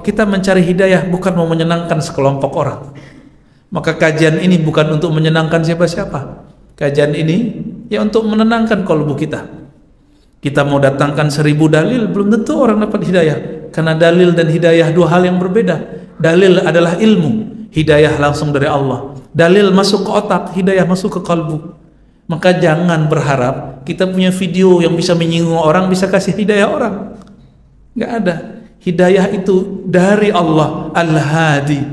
kita mencari hidayah bukan mau menyenangkan sekelompok orang. Maka kajian ini bukan untuk menyenangkan siapa-siapa. Kajian ini ya untuk menenangkan kalbu kita. Kita mau datangkan 1000 dalil, belum tentu orang dapat hidayah. Karena dalil dan hidayah dua hal yang berbeda. Dalil adalah ilmu, hidayah langsung dari Allah. Dalil masuk ke otak, hidayah masuk ke kalbu. Maka jangan berharap kita punya video yang bisa menyinggung orang, bisa kasih hidayah orang. Nggak ada. Hidayah itu dari Allah Al-Hadi.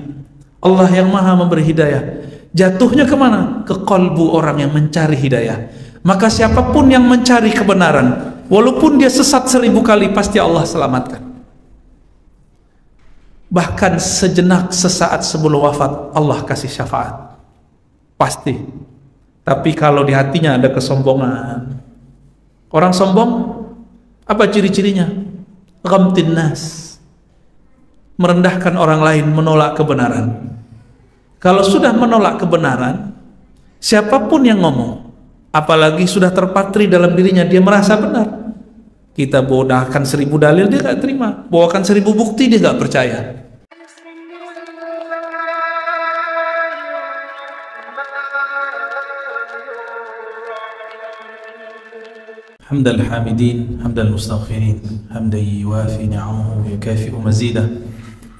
Allah yang maha memberi hidayah. Jatuhnya kemana? Ke kalbu orang yang mencari hidayah. Maka siapapun yang mencari kebenaran, walaupun dia sesat 1000 kali, pasti Allah selamatkan. Bahkan sejenak, sesaat sebelum wafat, Allah kasih syafaat. Pasti. Tapi kalau di hatinya ada kesombongan, orang sombong, apa ciri-cirinya? Ghamtin nas, merendahkan orang lain, menolak kebenaran. Kalau sudah menolak kebenaran, siapapun yang ngomong, apalagi sudah terpatri dalam dirinya, dia merasa benar. Kita bawakan 1000 dalil, dia gak terima. Bawakan 1000 bukti, dia gak percaya. حمد الحامدين حمد المستغفرين حمدا يوافي نعمه ويكافئ مزيده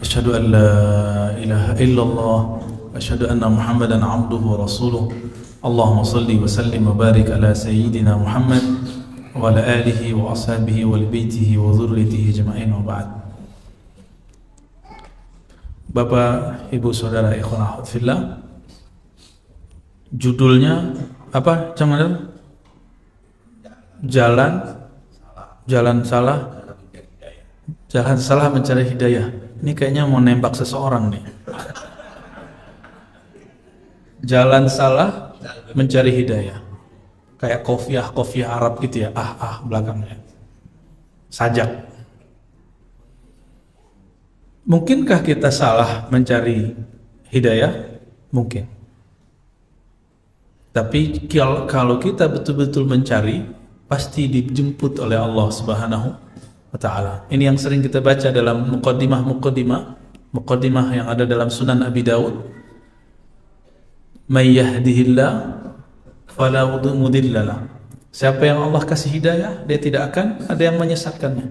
أشهد أن لا إله إلا الله أشهد أن محمدا عبده ورسوله اللهم صل وسلم وبارك على سيدنا محمد وعلى آله وأصحابه ولبيته وذريته أجمعين وبعد. Bapak, Ibu, Saudara, ikhwan akhwat fillah, judulnya apa? Jalan salah mencari hidayah. Ini kayaknya mau nembak seseorang nih. Jalan salah mencari hidayah. Kayak kofiah Arab gitu ya. Belakangnya. Sajak. Mungkinkah kita salah mencari hidayah? Mungkin. Tapi kalau kita betul-betul mencari, pasti dijemput oleh Allah Subhanahu wa ta'ala. Ini yang sering kita baca dalam muqaddimah yang ada dalam Sunan Abi Dawud. May yahdihillah fala mudhillalah. Siapa yang Allah kasih hidayah, dia tidak akan ada yang menyesatkannya.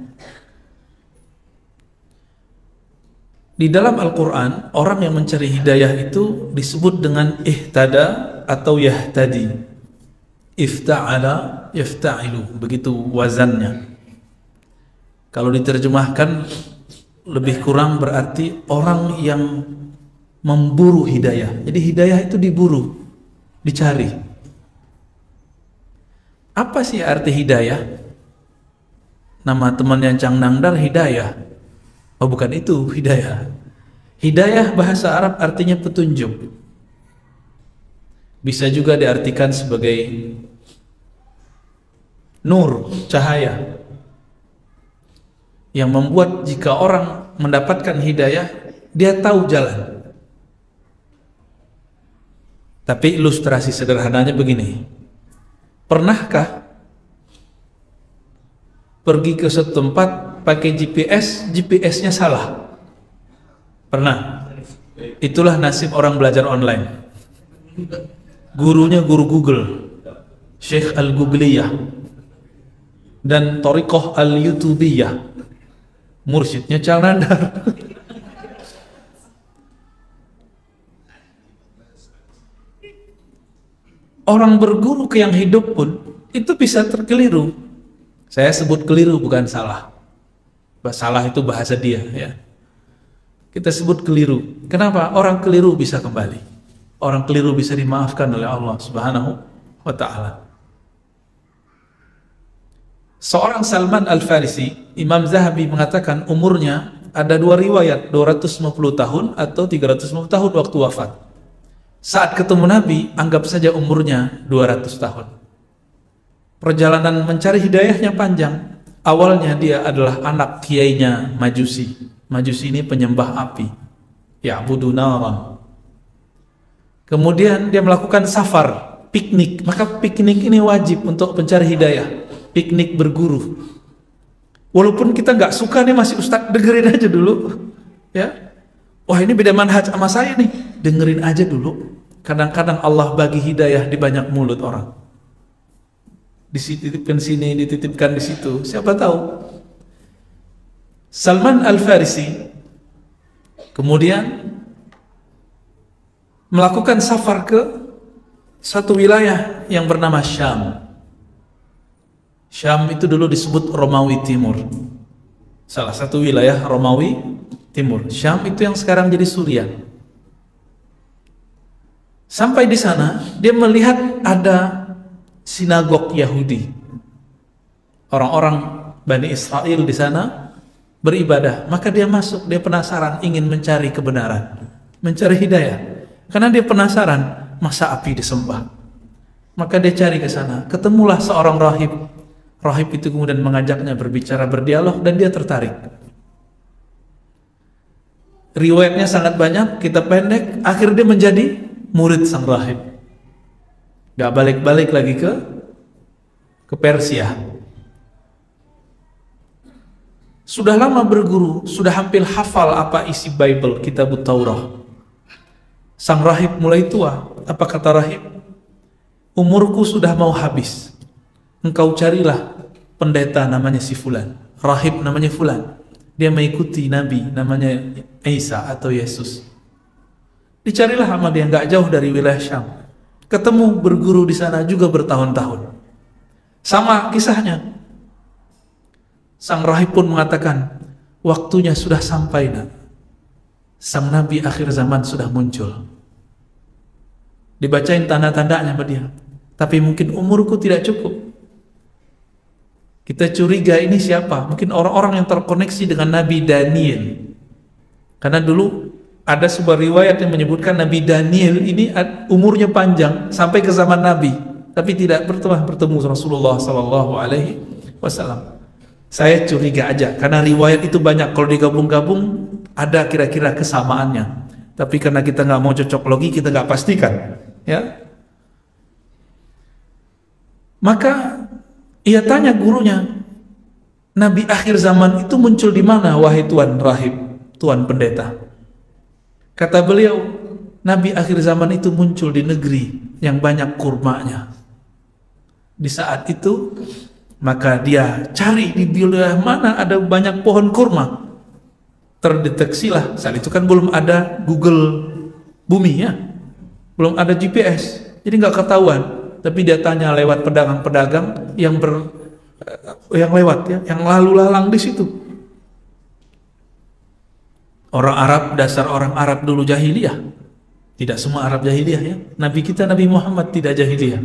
Di dalam Al-Quran, orang yang mencari hidayah itu disebut dengan ihtada atau yahtadi. Ifta'ala, yafta'ilu, begitu wazannya. Kalau diterjemahkan lebih kurang berarti orang yang memburu hidayah. Jadi hidayah itu diburu, dicari. Apa sih arti hidayah? Nama temannya Cang Nangdar hidayah. Oh, bukan itu hidayah. Hidayah bahasa Arab artinya petunjuk. Bisa juga diartikan sebagai nur, cahaya, yang membuat jika orang mendapatkan hidayah, dia tahu jalan. Tapi ilustrasi sederhananya begini. Pernahkah pergi ke suatu tempat pakai GPS-nya salah? Pernah? Itulah nasib orang belajar online. Gurunya guru Google, Syekh Al-Googliyah, dan Thariqah Al-Youtubiyah, mursyidnya Cang Nandar. Orang berguru ke yang hidup pun itu bisa terkeliru. Saya sebut keliru, bukan salah. Salah itu bahasa dia, ya. Kita sebut keliru. Kenapa? Orang keliru bisa kembali. Orang keliru bisa dimaafkan oleh Allah Subhanahu wa ta'ala. Seorang Salman Al-Farisi, Imam Zahabi mengatakan umurnya ada dua riwayat, 250 tahun atau 350 tahun waktu wafat. Saat ketemu Nabi, anggap saja umurnya 200 tahun. Perjalanan mencari hidayahnya panjang. Awalnya dia adalah anak kiainya Majusi. Majusi ini penyembah api. Ya'budu naran. Kemudian dia melakukan safar, piknik. Maka piknik ini wajib untuk pencari hidayah. Piknik berguru. Walaupun kita nggak suka nih, masih ustadz, dengerin aja dulu. Ya, wah ini beda manhaj sama saya nih. Dengerin aja dulu. Kadang-kadang Allah bagi hidayah di banyak mulut orang. Dititipkan sini, dititipkan di situ. Siapa tahu. Salman Al-Farisi kemudian melakukan safar ke satu wilayah yang bernama Syam. Syam itu dulu disebut Romawi Timur. Salah satu wilayah Romawi Timur. Syam itu yang sekarang jadi Suriah. Sampai di sana dia melihat ada sinagog Yahudi. Orang-orang Bani Israel di sana beribadah. Maka dia masuk, dia penasaran, ingin mencari kebenaran, mencari hidayah. Karena dia penasaran, masa api disembah. Maka dia cari ke sana. Ketemulah seorang rahib. Rahib itu kemudian mengajaknya berbicara, berdialog, dan dia tertarik. Riwayatnya sangat banyak, kitab pendek. Akhirnya dia menjadi murid sang rahib. Gak balik-balik lagi ke Persia. Sudah lama berguru, sudah hampir hafal apa isi Bible, kitab Taurat. Sang rahib mulai tua. Apa kata rahib? Umurku sudah mau habis. Engkau carilah pendeta namanya si Fulan, rahib namanya Fulan. Dia mengikuti Nabi namanya Isa atau Yesus. Dicarilah sama dia, nggak jauh dari wilayah Syam. Ketemu, berguru di sana juga bertahun-tahun. Sama kisahnya. Sang rahib pun mengatakan, waktunya sudah sampai nak. Sang Nabi akhir zaman sudah muncul. Dibacain tanda-tandanya sama dia. Tapi mungkin umurku tidak cukup. Kita curiga ini siapa? Mungkin orang-orang yang terkoneksi dengan Nabi Daniel. Karena dulu ada sebuah riwayat yang menyebutkan Nabi Daniel ini umurnya panjang sampai ke zaman Nabi, tapi tidak bertemu Rasulullah SAW. Saya curiga aja, karena riwayat itu banyak. Kalau digabung-gabung ada kira-kira kesamaannya. Tapi karena kita nggak mau cocok logi, kita nggak pastikan. Ya. Maka ia tanya gurunya, Nabi akhir zaman itu muncul di mana, wahai Tuan Rahib, Tuan Pendeta? Kata beliau, Nabi akhir zaman itu muncul di negeri yang banyak kurmanya. Di saat itu, maka dia cari di wilayah mana ada banyak pohon kurma. Terdeteksilah, saat itu kan belum ada Google Bumi ya, belum ada GPS, jadi nggak ketahuan. Tapi dia tanya lewat pedagang-pedagang yang lewat ya, yang lalu lalang di situ. Orang Arab, dasar orang Arab dulu jahiliyah. Tidak semua Arab jahiliyah ya. Nabi kita Nabi Muhammad tidak jahiliyah.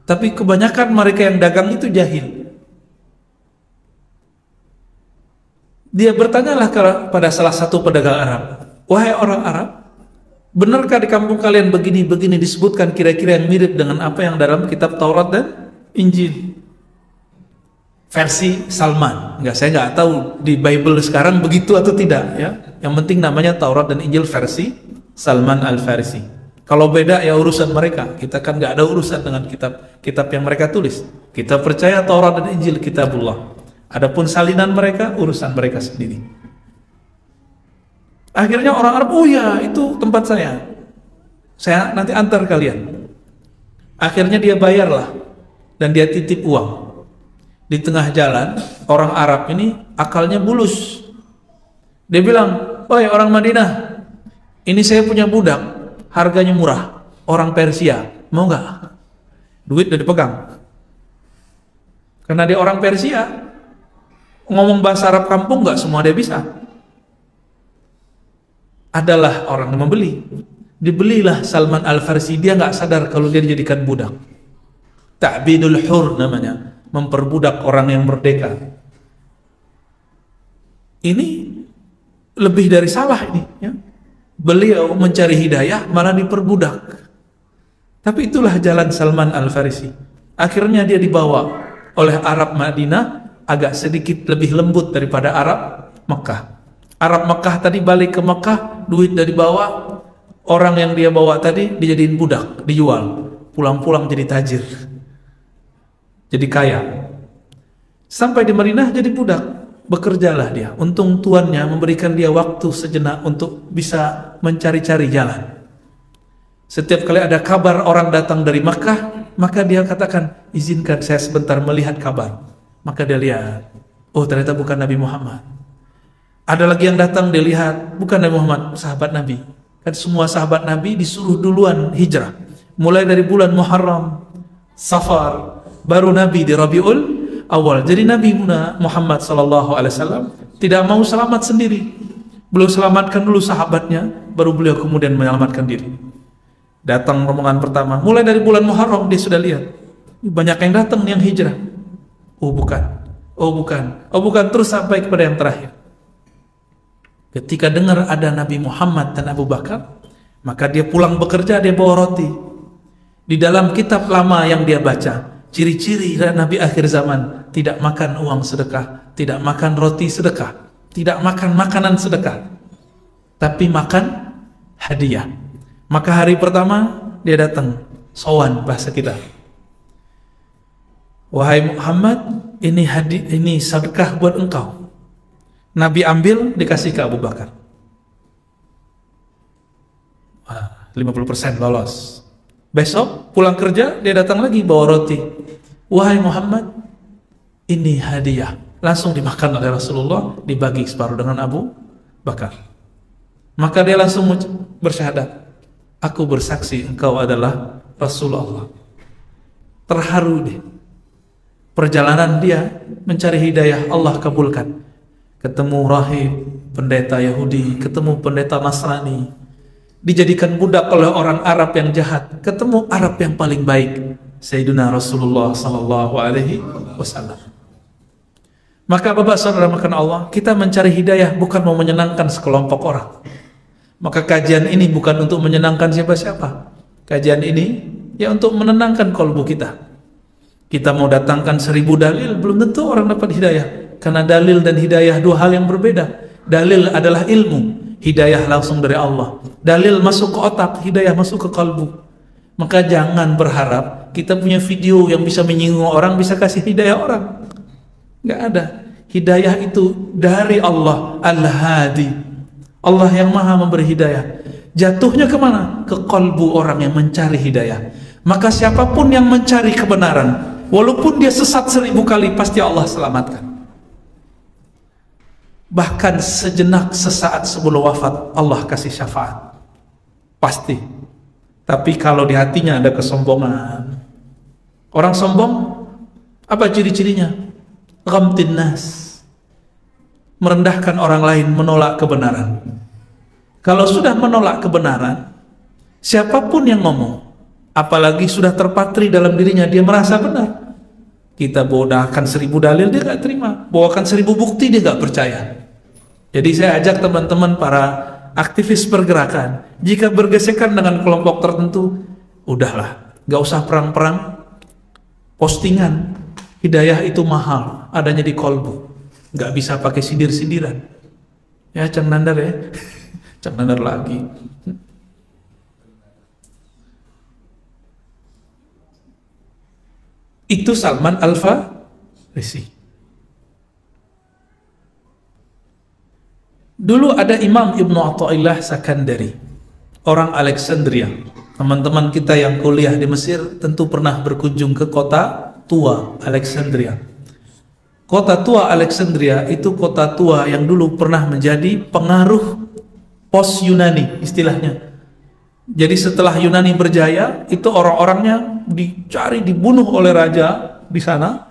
Tapi kebanyakan mereka yang dagang itu jahil. Dia bertanyalah kepada salah satu pedagang Arab, wahai orang Arab, benarkah di kampung kalian begini-begini disebutkan kira-kira yang mirip dengan apa yang dalam kitab Taurat dan Injil? Versi Salman. Enggak, saya nggak tahu di Bible sekarang begitu atau tidak ya. Yang penting namanya Taurat dan Injil versi Salman Al-Farisi. Kalau beda ya urusan mereka. Kita kan nggak ada urusan dengan kitab yang mereka tulis. Kita percaya Taurat dan Injil kitabullah. Adapun salinan mereka urusan mereka sendiri. Akhirnya orang Arab, oh ya itu tempat saya nanti antar kalian. Akhirnya dia bayarlah dan dia titip uang. Di tengah jalan orang Arab ini akalnya bulus. Dia bilang, wahai orang Madinah, ini saya punya budak, harganya murah, orang Persia, mau nggak? Duit udah dipegang. Karena dia orang Persia, ngomong bahasa Arab kampung nggak semua dia bisa. Adalah orang yang membeli. Dibelilah Salman Al-Farisi. Dia nggak sadar kalau dia dijadikan budak. Ta'bidul hur namanya, memperbudak orang yang merdeka. Ini lebih dari salah ini ya. Beliau mencari hidayah malah diperbudak. Tapi itulah jalan Salman Al-Farisi. Akhirnya dia dibawa oleh Arab Madinah, agak sedikit lebih lembut daripada Arab Mekah. Arab Mekah tadi balik ke Mekah, duit dari bawah, orang yang dia bawa tadi dijadiin budak, dijual, pulang-pulang jadi tajir, jadi kaya. Sampai di Madinah jadi budak. bekerjalah dia. Untung tuannya memberikan dia waktu sejenak untuk bisa mencari-cari jalan. Setiap kali ada kabar orang datang dari Makkah, maka dia katakan, izinkan saya sebentar melihat kabar. Maka dia lihat, oh ternyata bukan Nabi Muhammad. Ada lagi yang datang, dia lihat, bukan Nabi Muhammad, sahabat Nabi. Kan semua sahabat Nabi disuruh duluan hijrah. Mulai dari bulan Muharram, Safar, baru Nabi di Rabiul Awal. Jadi Nabi Muhammad SAW tidak mau selamat sendiri. Beliau selamatkan dulu sahabatnya, baru beliau kemudian menyelamatkan diri. Datang rombongan pertama, mulai dari bulan Muharram dia sudah lihat banyak yang datang yang hijrah. Oh bukan, oh bukan, oh bukan, terus sampai kepada yang terakhir. Ketika dengar ada Nabi Muhammad dan Abu Bakar, maka dia pulang bekerja, dia bawa roti. Di dalam kitab lama yang dia baca, ciri-ciri Nabi akhir zaman, tidak makan uang sedekah, tidak makan roti sedekah, tidak makan makanan sedekah, tapi makan hadiah. Maka hari pertama dia datang, sowan bahasa kita. Wahai Muhammad, ini sedekah buat engkau. Nabi ambil, dikasih ke Abu Bakar. 50% lolos. Besok pulang kerja dia datang lagi bawa roti. Wahai Muhammad, ini hadiah. Langsung dimakan oleh Rasulullah, dibagi separuh dengan Abu Bakar. Maka dia langsung bersyahadat, aku bersaksi engkau adalah Rasulullah. Terharu dia. Perjalanan dia mencari hidayah, Allah kabulkan. Ketemu rahib, pendeta Yahudi, ketemu pendeta Nasrani, dijadikan budak oleh orang Arab yang jahat, ketemu Arab yang paling baik, Sayyidina Rasulullah sallallahu alaihi wasallam. Maka Bapak Saudara makan Allah, kita mencari hidayah bukan mau menyenangkan sekelompok orang. Maka kajian ini bukan untuk menyenangkan siapa-siapa. Kajian ini ya untuk menenangkan kalbu kita. Kita mau datangkan 1000 dalil, belum tentu orang dapat hidayah. Karena dalil dan hidayah dua hal yang berbeda. Dalil adalah ilmu, hidayah langsung dari Allah. Dalil masuk ke otak, hidayah masuk ke kalbu. Maka jangan berharap kita punya video yang bisa menyinggung orang, bisa kasih hidayah orang. Nggak ada. Hidayah itu dari Allah, Al-Hadi. Allah yang maha memberi hidayah. Jatuhnya kemana? Ke kalbu orang yang mencari hidayah. Maka siapapun yang mencari kebenaran, walaupun dia sesat 1000 kali, pasti Allah selamatkan. Bahkan sejenak, sesaat sebelum wafat, Allah kasih syafaat. Pasti. Tapi kalau di hatinya ada kesombongan, orang sombong, apa ciri-cirinya? Ghamtin nas, merendahkan orang lain, menolak kebenaran. Kalau sudah menolak kebenaran, siapapun yang ngomong, apalagi sudah terpatri dalam dirinya, dia merasa benar. Kita bawakan 1000 dalil, dia gak terima. Bawakan 1000 bukti, dia gak percaya. Jadi saya ajak teman-teman para aktivis pergerakan, jika bergesekan dengan kelompok tertentu, udahlah, gak usah perang-perang. Postingan, hidayah itu mahal, adanya di kolbu. Gak bisa pakai sindir-sindiran. Ya, Cang Nandar ya. Cang Nandar lagi. Itu Salman Al-Farisi. Dulu ada Imam Ibnu Athaillah Sakandari, orang Alexandria. Teman-teman kita yang kuliah di Mesir tentu pernah berkunjung ke kota tua Alexandria. Kota tua Alexandria itu kota tua yang dulu pernah menjadi pengaruh pos Yunani istilahnya. Jadi setelah Yunani berjaya, itu orang-orangnya dicari, dibunuh oleh raja di sana.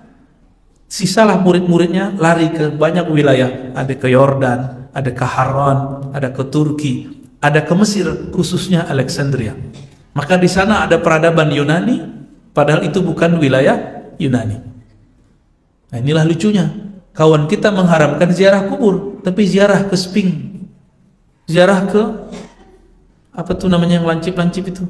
Sisalah murid-muridnya lari ke banyak wilayah. Ada ke Yordan, ada ke Harran, ada ke Turki, ada ke Mesir, khususnya Alexandria. Maka di sana ada peradaban Yunani, padahal itu bukan wilayah Yunani. Nah, inilah lucunya, kawan kita mengharamkan ziarah kubur, tapi ziarah ke Sphinx, ziarah ke apa tuh namanya yang lancip-lancip itu,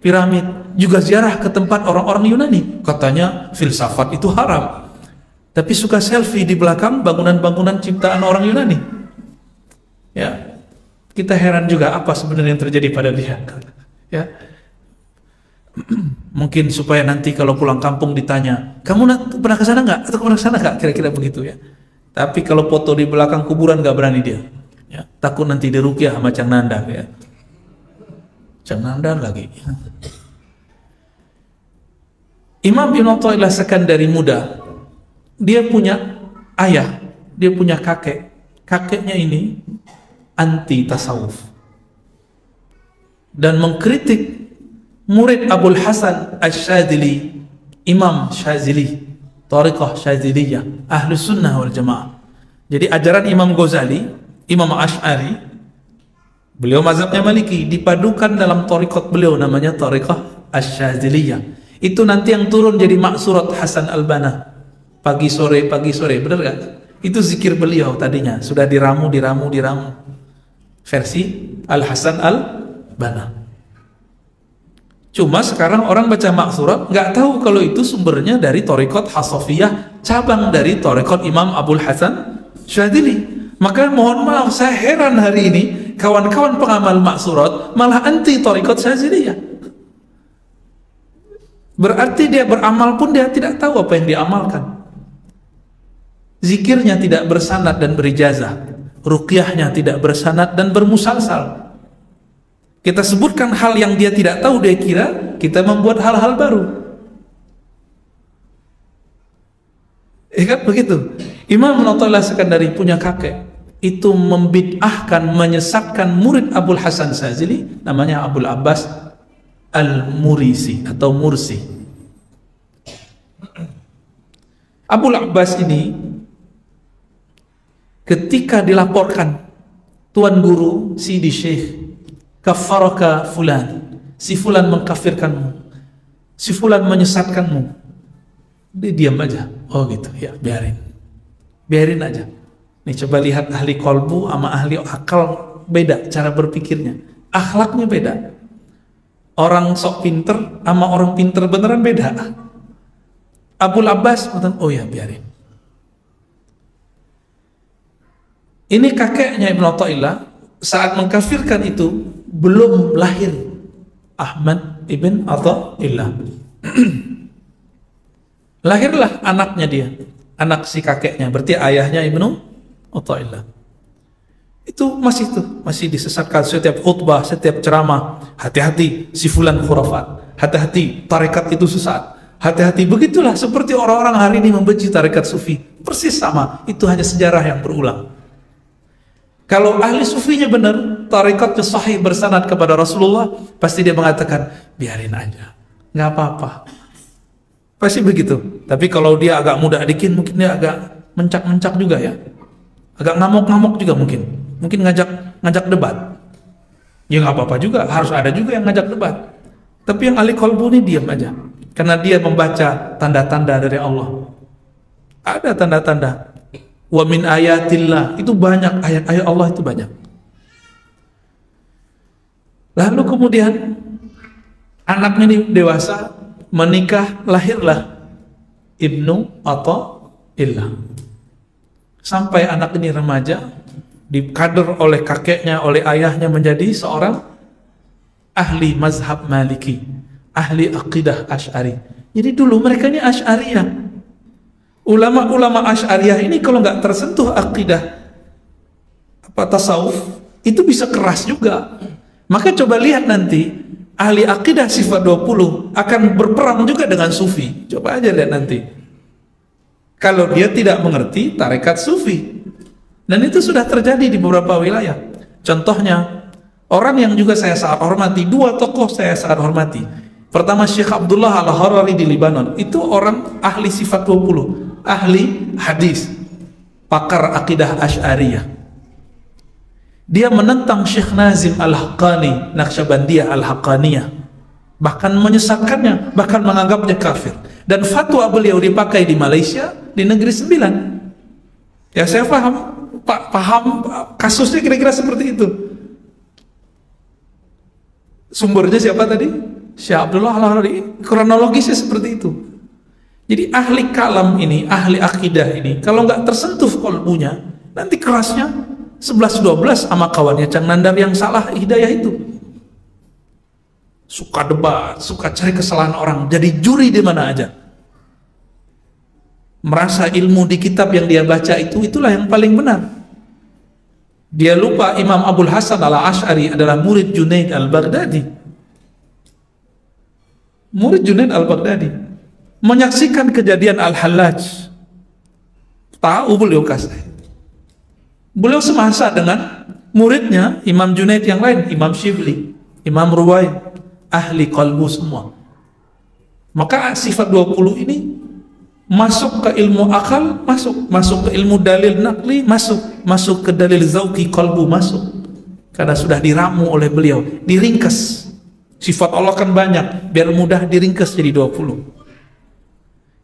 piramid, juga ziarah ke tempat orang-orang Yunani. Katanya filsafat itu haram, tapi suka selfie di belakang bangunan-bangunan ciptaan orang Yunani. Ya, kita heran juga apa sebenarnya yang terjadi pada dia. Ya, mungkin supaya nanti kalau pulang kampung ditanya, kamu pernah ke sana nggak? Atau pernah ke sana nggak? Kira-kira begitu ya. Tapi kalau foto di belakang kuburan gak berani dia. Ya, takut nanti diruqyah sama Cang Nandar ya. Cang Nandar lagi. Imam Ibn Athaillah Sekandari muda, dia punya ayah, dia punya kakek. Kakeknya ini anti tasawuf dan mengkritik murid Abul Hasan Asy-Syadzili, Imam Syadzili, Thariqah Syadziliyah, Ahlus Sunnah wal Jamaah. Jadi ajaran Imam Ghazali, Imam Asy'ari, beliau mazhabnya Maliki, dipadukan dalam thariqat beliau namanya Thariqah Asy-Syadziliyah. Itu nanti yang turun jadi maksurat Hasan Al-Banna. Pagi sore, benar gak? Itu zikir beliau tadinya, sudah diramu. Versi Al-Hasan Al-Banna. Cuma sekarang orang baca maksurat nggak tahu kalau itu sumbernya dari thariqat Hasafiyah, cabang dari thariqat Imam Abul Hasan Syadzili. Maka mohon maaf, saya heran hari ini kawan-kawan pengamal maksurat malah anti thariqat Syadziliyah. Berarti dia beramal pun dia tidak tahu apa yang diamalkan. Zikirnya tidak bersanad dan berijazah, ruqyahnya tidak bersanad dan bermusalsal. Kita sebutkan hal yang dia tidak tahu, dia kira kita membuat hal-hal baru. Kan begitu. Imam Ibn Athaillah Sekandari punya kakek, itu membid'ahkan, menyesatkan murid Abul Hasan Syadzili, namanya Abul Abbas Al-Murisi atau Mursi. Abul Abbas ini ketika dilaporkan, Tuan Guru Sidi Syekh, kafaraka fulan, si fulan mengkafirkanmu, si fulan menyesatkanmu, dia diam aja. Oh gitu, ya biarin aja. Nih coba lihat ahli kolbu sama ahli akal, beda cara berpikirnya, akhlaknya beda. Orang sok pinter sama orang pinter beneran beda. Abul Abbas, oh ya biarin. Ini kakeknya Ibn Athaillah saat mengkafirkan itu belum lahir Ahmad Ibn Athaillah. Lahirlah anaknya dia, anak si kakeknya, berarti ayahnya Ibn Athaillah. Itu masih disesatkan setiap khutbah, setiap ceramah. Hati-hati si fulan khurafat, hati-hati tarekat itu sesat, hati-hati. Begitulah seperti orang-orang hari ini membenci tarekat sufi, persis sama. Itu hanya sejarah yang berulang. Kalau ahli sufinya benar, tarekatnya sahih bersanad kepada Rasulullah, pasti dia mengatakan biarin aja, nggak apa-apa. Pasti begitu. Tapi kalau dia agak muda dikit, mungkin dia agak mencak-mencak juga ya, agak ngamuk-ngamuk juga mungkin ngajak debat. Ya nggak apa-apa juga, harus ada juga yang ngajak debat. Tapi yang ahli qalbu ini diam aja, karena dia membaca tanda-tanda dari Allah. Ada tanda-tanda. Wa min ayatillah, itu banyak ayat-ayat Allah, itu banyak. Lalu kemudian anaknya ini dewasa, menikah, lahirlah Ibnu Athaillah. Sampai anak ini remaja, dikader oleh kakeknya, oleh ayahnya menjadi seorang ahli mazhab Maliki, ahli aqidah Asy'ari. Jadi dulu mereka ini Asy'ariyah. Ulama-ulama Asy'ariyah ini kalau nggak tersentuh aqidah tasawuf, itu bisa keras juga. Maka coba lihat nanti ahli aqidah sifat 20 akan berperang juga dengan sufi. Coba aja lihat nanti. Kalau dia tidak mengerti tarekat sufi. Dan itu sudah terjadi di beberapa wilayah. Contohnya, orang yang juga saya sangat hormati, dua tokoh saya sangat hormati. Pertama, Syekh Abdullah Al-Harari di Libanon. Itu orang ahli sifat 20, ahli hadis, pakar akidah Asy'ariyah. Dia menentang Syekh Nazim Al-Haqqani, Naqsyabandiyah Al-Haqqaniyah, bahkan menyesatkannya, bahkan menganggapnya kafir. Dan fatwa beliau dipakai di Malaysia, di Negeri Sembilan. Ya saya paham kasusnya kira-kira seperti itu. Sumbernya siapa tadi? Syekh Abdullah Al-Harari. Kronologisnya seperti itu. Jadi ahli kalam ini, ahli akidah ini, kalau nggak tersentuh kolbunya, nanti kerasnya 11-12 sama kawannya Cang Nandar yang salah hidayah itu. Suka debat, suka cari kesalahan orang, jadi juri di mana aja. merasa ilmu di kitab yang dia baca itulah yang paling benar. Dia lupa Imam Abul Hasan al-Asy'ari adalah murid Junaid al-Baghdadi. Murid Junaid al-Baghdadi menyaksikan kejadian Al-Hallaj. Tahu beliau kasih. Beliau semasa dengan muridnya Imam Junaid yang lain, Imam Shibli, Imam Ruwai, ahli qalbu semua. Maka sifat 20 ini masuk ke ilmu akal, masuk ke ilmu dalil nakli, masuk ke dalil zauqi qalbu, masuk. Karena sudah diramu oleh beliau, diringkas. Sifat Allah kan banyak, biar mudah diringkas jadi 20.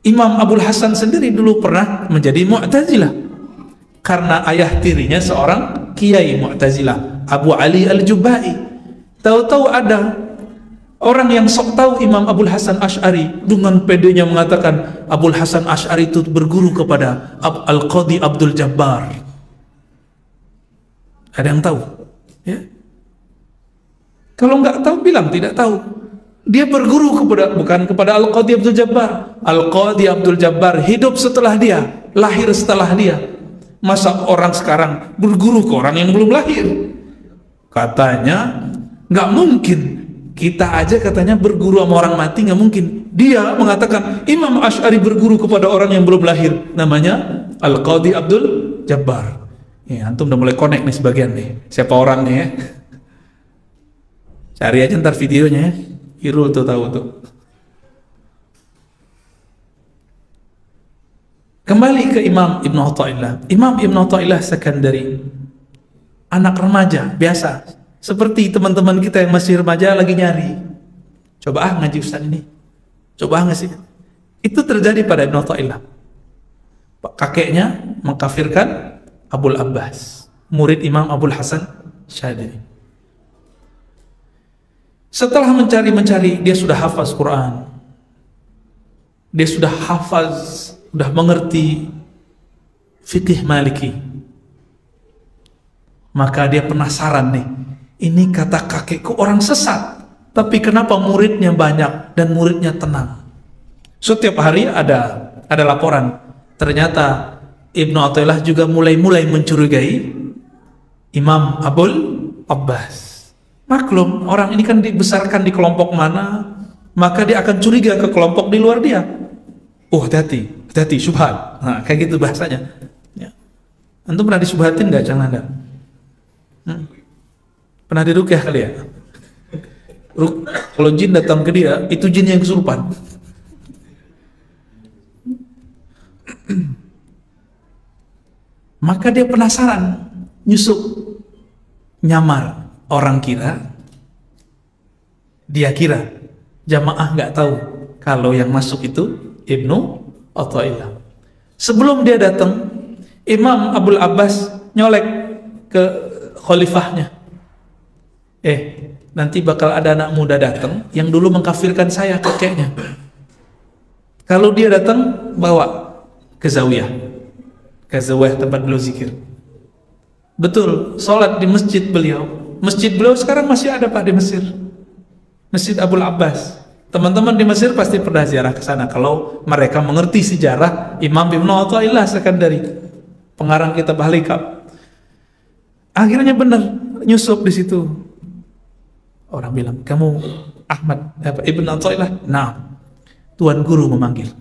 Imam Abul Hasan sendiri dulu pernah menjadi Mu'tazilah karena ayah tirinya seorang kiai Mu'tazilah, Abu Ali Al-Jubai. Tahu-tahu ada orang yang sok tahu Imam Abul Hasan Asy'ari, dengan pedenya mengatakan Abul Hasan Asy'ari itu berguru kepada Al-Qadhi Abdul Jabbar. Ada yang tahu? Ya? Kalau nggak tahu bilang tidak tahu. Dia berguru bukan kepada Al-Qadhi Abdul Jabbar. Al-Qadhi Abdul Jabbar hidup setelah dia, lahir setelah dia. Masa orang sekarang berguru ke orang yang belum lahir? Katanya nggak mungkin. Kita aja katanya berguru sama orang mati, nggak mungkin. Dia mengatakan Imam Asy'ari berguru kepada orang yang belum lahir, namanya Al-Qadhi Abdul Jabbar. Ya, antum udah mulai connect nih sebagian nih. Siapa orangnya ya? Cari aja ntar videonya ya. Irul tuh tahu tuh. Kembali ke Imam Ibn Athaillah. Imam Ibn Athaillah Sakandari, anak remaja biasa, seperti teman-teman kita yang masih remaja lagi nyari. Coba ngaji Ustaz ini. Coba nggak sih? Itu terjadi pada Ibn Athaillah. Kakeknya mengkafirkan Abul Abbas, murid Imam Abul Hasan Syadili. Setelah mencari, dia sudah hafaz Quran. Dia sudah hafaz, sudah mengerti fikih Maliki. Maka dia penasaran nih, ini kata kakekku orang sesat, tapi kenapa muridnya banyak dan muridnya tenang? Setiap hari ada laporan. Ternyata Ibnu Athaillah juga mulai mencurigai Imam Abul Abbas. Maklum, orang ini kan dibesarkan di kelompok mana, maka dia akan curiga ke kelompok di luar dia. Oh, hati-hati, syubhat. Nah, kayak gitu bahasanya. Ya. Antum pernah disubhatin nggak, Cang Nanda? Pernah diruqyah kali ya? Kalau jin datang ke dia, itu jin yang kesurupan. Maka dia penasaran, nyusup, nyamar. Orang dia kira jamaah nggak tahu kalau yang masuk itu Ibnu Athaillah. Sebelum dia datang, Imam Abul Abbas nyolek ke khalifahnya. Nanti bakal ada anak muda datang yang dulu mengkafirkan saya, kakeknya. Kalau dia datang, bawa ke zawiyah tempat beliau zikir. Betul, sholat di masjid beliau. Masjid beliau sekarang masih ada Pak di Mesir, Masjid Abul Abbas. Teman-teman di Mesir pasti pernah ziarah ke sana kalau mereka mengerti sejarah Imam Ibn Athaillah Sakandari, pengarang kitab Ahlikam. Akhirnya benar nyusup di situ. Orang bilang, kamu Ahmad Ibn Athaillah? Nah, Tuan Guru memanggil,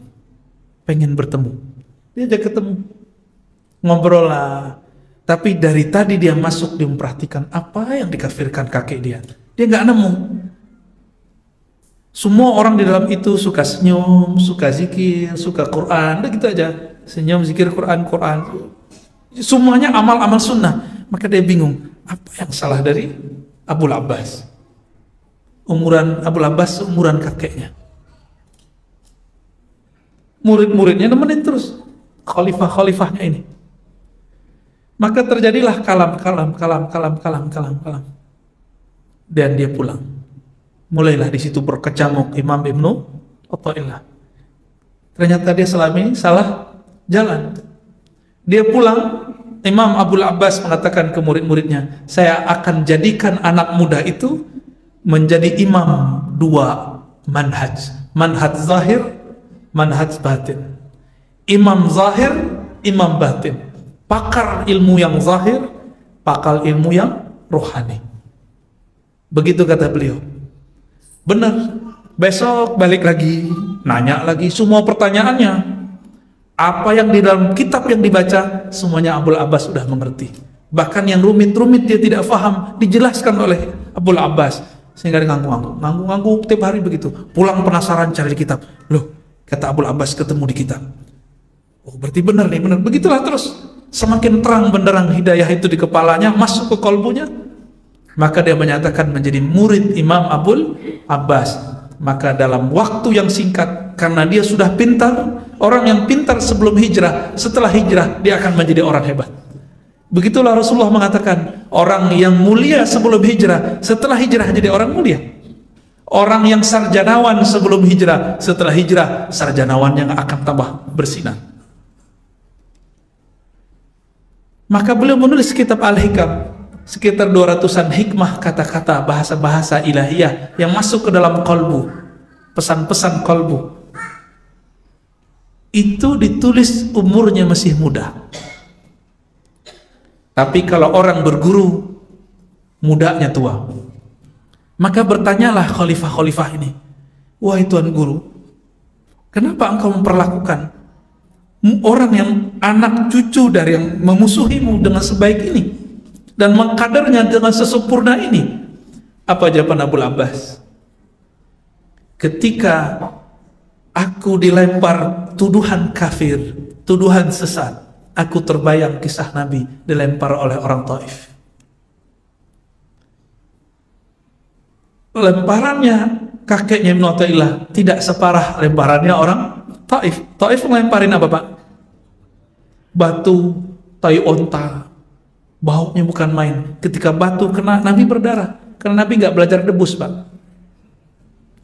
pengen bertemu. Dia ajak ketemu, ngobrol lah. Tapi dari tadi dia masuk, dia memperhatikan apa yang dikafirkan kakek dia. Dia nggak nemu. Semua orang di dalam itu suka senyum, suka zikir, suka Quran, udah gitu aja. Senyum, zikir, Quran. Semuanya amal-amal sunnah. Maka dia bingung, apa yang salah dari Abul Abbas? Abul Abbas umuran kakeknya. Murid-muridnya nemenin terus khalifah-khalifahnya ini. Maka terjadilah kalam. Dan dia pulang. Mulailah di situ berkecamuk Imam Ibnu Athaillah. Ternyata dia selama ini salah jalan. Dia pulang, Imam Abul Abbas mengatakan ke murid-muridnya, saya akan jadikan anak muda itu menjadi imam dua manhaj zahir, manhaj batin. Imam zahir, imam batin. Pakar ilmu yang zahir, pakar ilmu yang rohani. Begitu kata beliau. Benar. Besok balik lagi, nanya lagi semua pertanyaannya. Apa yang di dalam kitab yang dibaca, semuanya Abul Abbas sudah mengerti. Bahkan yang rumit-rumit dia tidak faham, dijelaskan oleh Abul Abbas. Sehingga dia ngangguk tiap hari begitu. Pulang penasaran cari di kitab. Loh, kata Abul Abbas ketemu di kitab. Oh, berarti benar nih, benar. Begitulah terus. Semakin terang benderang hidayah itu di kepalanya, masuk ke kalbunya. Maka dia menyatakan menjadi murid Imam Abul Abbas. Maka dalam waktu yang singkat, karena dia sudah pintar, orang yang pintar sebelum hijrah, setelah hijrah dia akan menjadi orang hebat. Begitulah Rasulullah mengatakan, orang yang mulia sebelum hijrah, setelah hijrah jadi orang mulia. Orang yang sarjanawan sebelum hijrah, setelah hijrah sarjanawan yang akan tambah bersinar. Maka beliau menulis kitab Al-Hikam, sekitar 200-an hikmah kata-kata bahasa-bahasa ilahiyah yang masuk ke dalam kalbu, pesan-pesan kalbu. Itu ditulis umurnya masih muda. Tapi kalau orang berguru, mudanya tua. Maka bertanyalah khalifah-khalifah ini, wahai Tuan Guru, kenapa engkau memperlakukan orang yang anak cucu dari yang memusuhimu dengan sebaik ini dan mengkadernya dengan sesempurna ini? Apa jawaban Abul Abbas? Ketika aku dilempar tuduhan kafir, tuduhan sesat, aku terbayang kisah Nabi dilempar oleh orang Taif. Lemparannya kakeknya Ibnu Athaillah tidak separah lemparannya orang Taif. Taif ngelemparin apa, Pak? Batu, tai onta. Baunya bukan main. Ketika batu kena, Nabi berdarah. Karena Nabi nggak belajar debus, Pak.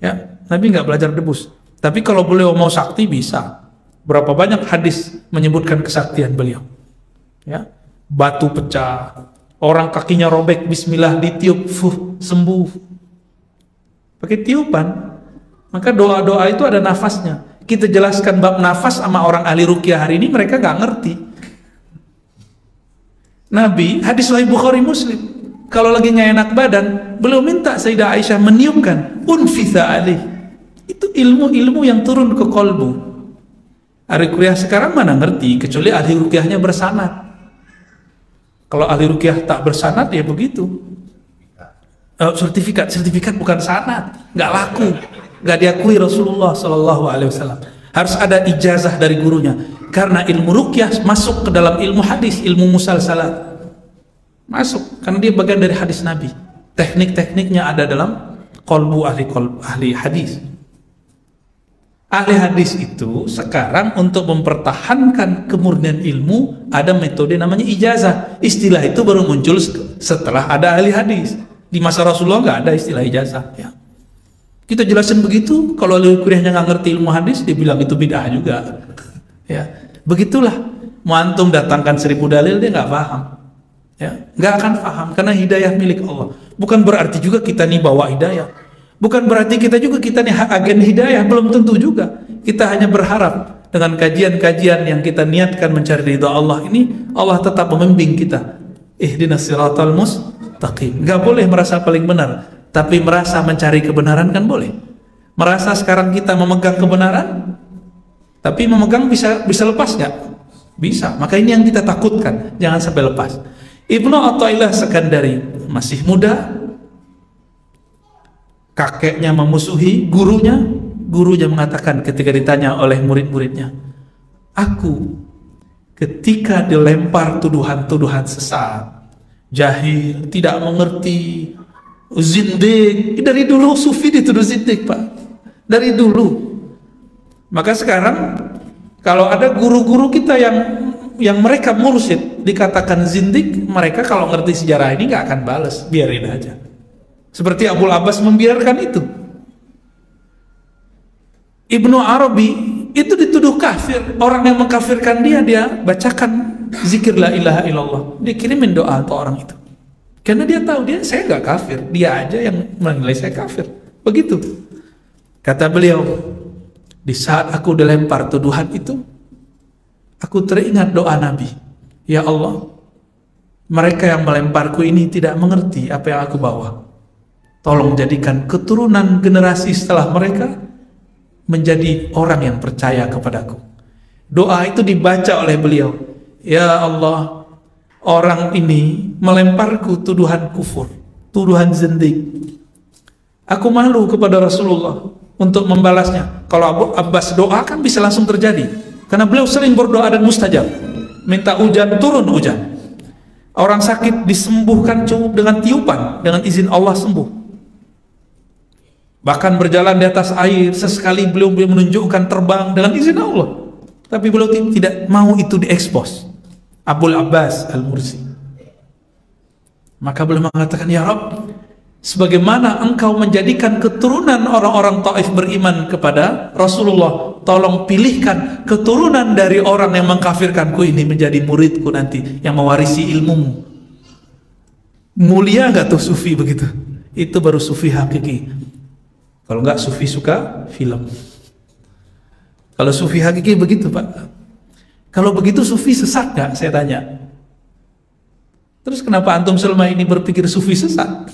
Ya, Nabi nggak belajar debus. Tapi kalau beliau mau sakti bisa. Berapa banyak hadis menyebutkan kesaktian beliau. Ya, batu pecah, orang kakinya robek, bismillah ditiup, sembuh. Pakai tiupan. Maka doa-doa itu ada nafasnya. Kita jelaskan bab nafas sama orang ahli ruqyah hari ini, mereka nggak ngerti. Nabi, hadis Sahih Bukhari Muslim, kalau lagi nggak enak badan, beliau minta Sayyidah Aisyah meniupkan, unfitha alih. Itu ilmu-ilmu yang turun ke kolbu. Ahli ruqyah sekarang mana ngerti, kecuali ahli ruqyahnya bersanad. Kalau ahli ruqyah tak bersanad, ya begitu. Sertifikat bukan sanad, nggak laku, nggak diakui Rasulullah Shallallahu Alaihi Wasallam. Harus ada ijazah dari gurunya. Karena ilmu ruqyah masuk ke dalam ilmu hadis, ilmu musalsalat. Masuk, karena dia bagian dari hadis Nabi. Teknik-tekniknya ada dalam kolbu ahli hadis. Ahli hadis itu sekarang untuk mempertahankan kemurnian ilmu ada metode namanya ijazah. Istilah itu baru muncul setelah ada ahli hadis. Di masa Rasulullah nggak ada istilah ijazah. Ya. Kita jelasin begitu, kalau ahli kuliahnya nggak ngerti ilmu hadis, dia bilang itu bid'ah juga. Ya, begitulah. Mau antum datangkan 1000 dalil, dia nggak paham. Ya, nggak akan paham karena hidayah milik Allah. Bukan berarti juga kita nih bawa hidayah. Bukan berarti kita nih agen hidayah, belum tentu juga. Kita hanya berharap dengan kajian-kajian yang kita niatkan mencari ridha Allah ini, Allah tetap membimbing kita. Ihdinas siratal mustaqim. Nggak boleh merasa paling benar, tapi merasa mencari kebenaran kan boleh. Merasa sekarang kita memegang kebenaran, tapi memegang bisa lepas nggak? Bisa. Maka ini yang kita takutkan, jangan sampai lepas. Ibnu Athaillah Sekandari masih muda, kakeknya memusuhi gurunya mengatakan ketika ditanya oleh murid-muridnya, aku ketika dilempar tuduhan-tuduhan sesat, jahil, tidak mengerti, zindik, dari dulu sufi dituduh zindik, Pak, dari dulu. Maka sekarang kalau ada guru-guru kita yang mereka mursyid dikatakan zindik, mereka kalau ngerti sejarah ini nggak akan balas, biarin aja. Seperti Abul Abbas membiarkan itu. Ibnu Arabi itu dituduh kafir. Orang yang mengkafirkan dia bacakan zikir la ilaha illallah. Dia kirimin doa untuk orang itu. Karena dia tahu saya nggak kafir, dia aja yang menilai saya kafir. Begitu. Kata beliau, di saat aku dilempar tuduhan itu, aku teringat doa Nabi, ya Allah, mereka yang melemparku ini tidak mengerti apa yang aku bawa. Tolong jadikan keturunan generasi setelah mereka menjadi orang yang percaya kepadaku. Doa itu dibaca oleh beliau. Ya Allah, orang ini melemparku tuduhan kufur, tuduhan zindik. Aku malu kepada Rasulullah untuk membalasnya. Kalau Abu Abbas doa kan bisa langsung terjadi, karena beliau sering berdoa dan mustajab. Minta hujan, turun hujan. Orang sakit disembuhkan cukup dengan tiupan, dengan izin Allah sembuh. Bahkan berjalan di atas air, sesekali beliau menunjukkan terbang dengan izin Allah. Tapi beliau tidak mau itu diekspos. Abul Abbas Al-Mursi. Maka beliau mengatakan, ya Rabb, sebagaimana engkau menjadikan keturunan orang-orang Taif beriman kepada Rasulullah, tolong pilihkan keturunan dari orang yang mengkafirkanku ini menjadi muridku nanti, yang mewarisi ilmumu. Mulia gak tuh sufi begitu? Itu baru sufi hakiki. Kalau enggak, sufi suka film. Kalau sufi hakiki begitu, Pak. Kalau begitu sufi sesat gak? Saya tanya. Terus kenapa antum selama ini berpikir sufi sesat?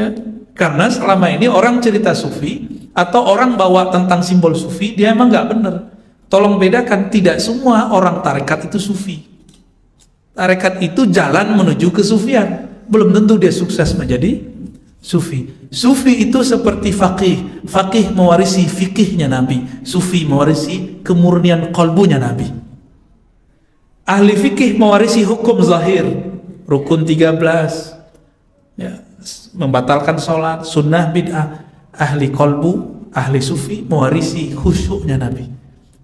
Ya, karena selama ini orang cerita sufi atau orang bawa tentang simbol sufi, dia emang nggak benar. Tolong bedakan, tidak semua orang tarekat itu sufi. Tarekat itu jalan menuju kesufian. Belum tentu dia sukses menjadi sufi. Sufi itu seperti faqih. Faqih mewarisi fikihnya Nabi. Sufi mewarisi kemurnian qalbunya Nabi. Ahli fikih mewarisi hukum zahir, rukun 13, ya, membatalkan sholat, sunnah, bid'ah. Ahli kolbu, ahli sufi mewarisi khusyuknya Nabi.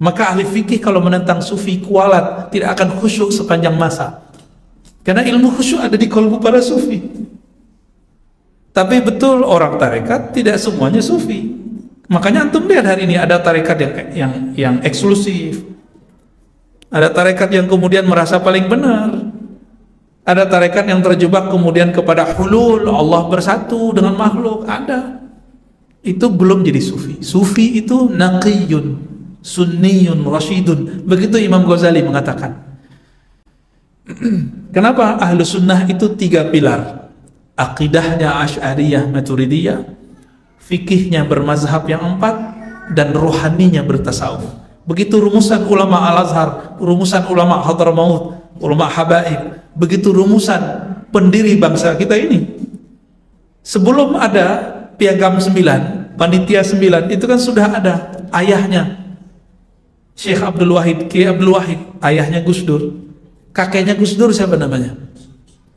Maka ahli fikih kalau menentang sufi kualat, tidak akan khusyuk sepanjang masa, karena ilmu khusyuk ada di kolbu para sufi. Tapi betul, orang tarekat tidak semuanya sufi. Makanya antum lihat hari ini ada tarekat yang eksklusif, ada tarekat yang kemudian merasa paling benar, ada tarekat yang terjebak kemudian kepada hulul, Allah bersatu dengan makhluk. Ada. Itu belum jadi sufi. Sufi itu naqiyun, sunniyun, rasyidun. Begitu Imam Ghazali mengatakan. Kenapa ahlu sunnah itu 3 pilar? Akidahnya Asy'ariyah Maturidiyah, fikihnya bermazhab yang 4, dan rohaninya bertasawuf. Begitu rumusan ulama Al-Azhar, rumusan ulama Hadramaut, ulama Habaib. Begitu rumusan pendiri bangsa kita ini. Sebelum ada Piagam 9, Panitia 9, itu kan sudah ada ayahnya Syekh Abdul Wahid, Kiai Abdul Wahid, ayahnya Gus Dur. Kakeknya Gus Dur siapa namanya?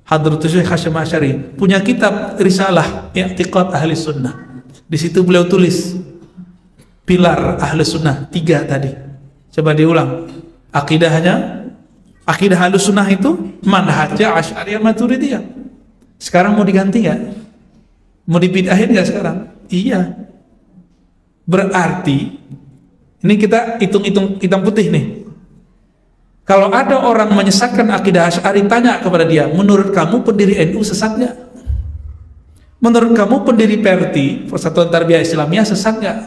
Hadratus Syekh Hasyim Asy'ari, punya kitab Risalah I'tiqad Ahli Sunnah. Di situ beliau tulis pilar Ahli Sunnah 3 tadi. Coba diulang. Akidahnya, akidah Ahli Sunnah itu manhajnya Asy'ariyah Maturidiyah. Sekarang mau diganti nggak? Mau dibid'ahin nggak sekarang? Iya. Berarti ini kita hitung putih nih. Kalau ada orang menyesatkan akidah Asy'ari, tanya kepada dia, menurut kamu pendiri NU sesat nggak? Menurut kamu pendiri PRT, Persatuan Tarbiyah Islamiyah, sesat nggak?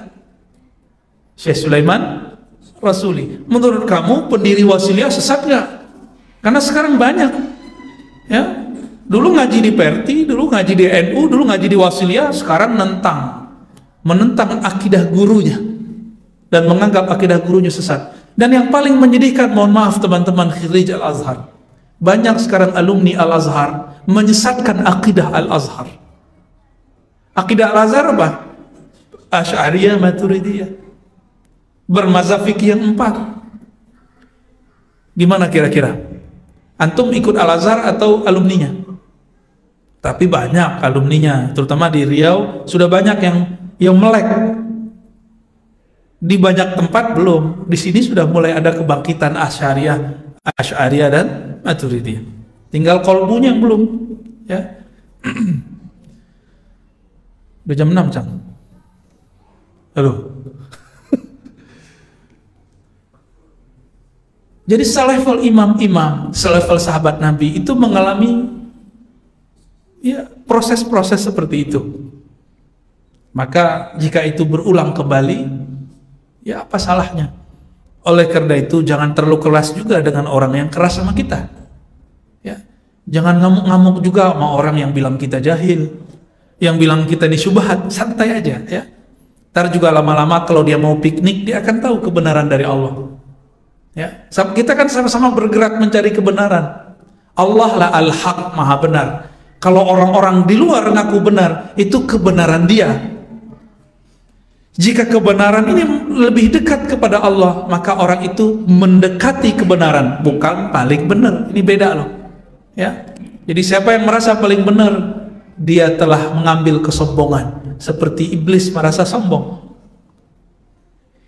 Syekh Sulaiman Rasuli. Menurut kamu pendiri Wasiliyah sesat nggak? Karena sekarang banyak, ya. Dulu ngaji di PRT, dulu ngaji di NU, dulu ngaji di Wasiliyah, sekarang menentang akidah gurunya dan menganggap akidah gurunya sesat. Dan yang paling menyedihkan, mohon maaf teman-teman khirij Al-Azhar, banyak sekarang alumni Al-Azhar menyesatkan akidah Al-Azhar. Akidah Al-Azhar apa? Asy'ariyah Maturidiyah, bermazhab fikih yang 4. Gimana kira-kira? Antum ikut Al-Azhar atau alumninya? Tapi banyak alumninya, terutama di Riau sudah banyak yang melek. Di banyak tempat belum. Di sini sudah mulai ada kebangkitan Asy'ariyah dan Maturidiyah. Tinggal kolbunya yang belum, ya. Udah jam 6, Cang. Halo. Jadi selevel imam-imam, selevel sahabat Nabi itu mengalami, ya, proses-proses seperti itu. Maka jika itu berulang kembali, ya apa salahnya? Oleh karena itu jangan terlalu keras juga dengan orang yang keras sama kita. Ya. Jangan ngamuk-ngamuk juga sama orang yang bilang kita jahil, yang bilang kita ini syubhat. Santai aja ya. Ntar juga lama-lama kalau dia mau piknik, dia akan tahu kebenaran dari Allah. Ya. Kita kan sama-sama bergerak mencari kebenaran. Allah lah al-haq, maha benar. Kalau orang-orang di luar ngaku benar, itu kebenaran dia. Jika kebenaran ini lebih dekat kepada Allah, maka orang itu mendekati kebenaran, bukan paling benar. Ini beda loh. Ya. Jadi siapa yang merasa paling benar, dia telah mengambil kesombongan, seperti iblis merasa sombong.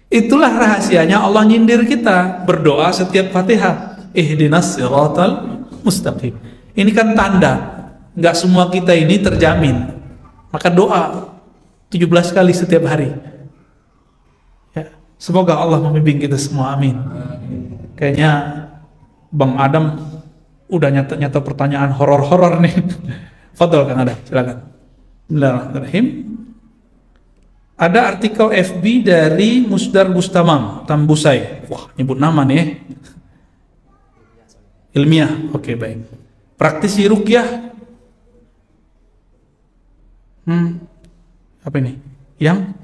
Itulah rahasianya Allah nyindir kita berdoa setiap Fatihah, ihdinas siratal mustaqim. Ini kan tanda nggak semua kita ini terjamin, maka doa 17 kali setiap hari ya. Semoga Allah membimbing kita semua, amin. Kayaknya Bang Adam udah nyata-nyata pertanyaan horor-horor nih. Fadol Kang Adam, silakan. Bismillahirrahmanirrahim. Ada artikel FB dari Musdar Bustamam Tambusai. Wah, nyebut nama nih. Ilmiah, oke, baik. Praktisi ruqyah. Apa ini? Yang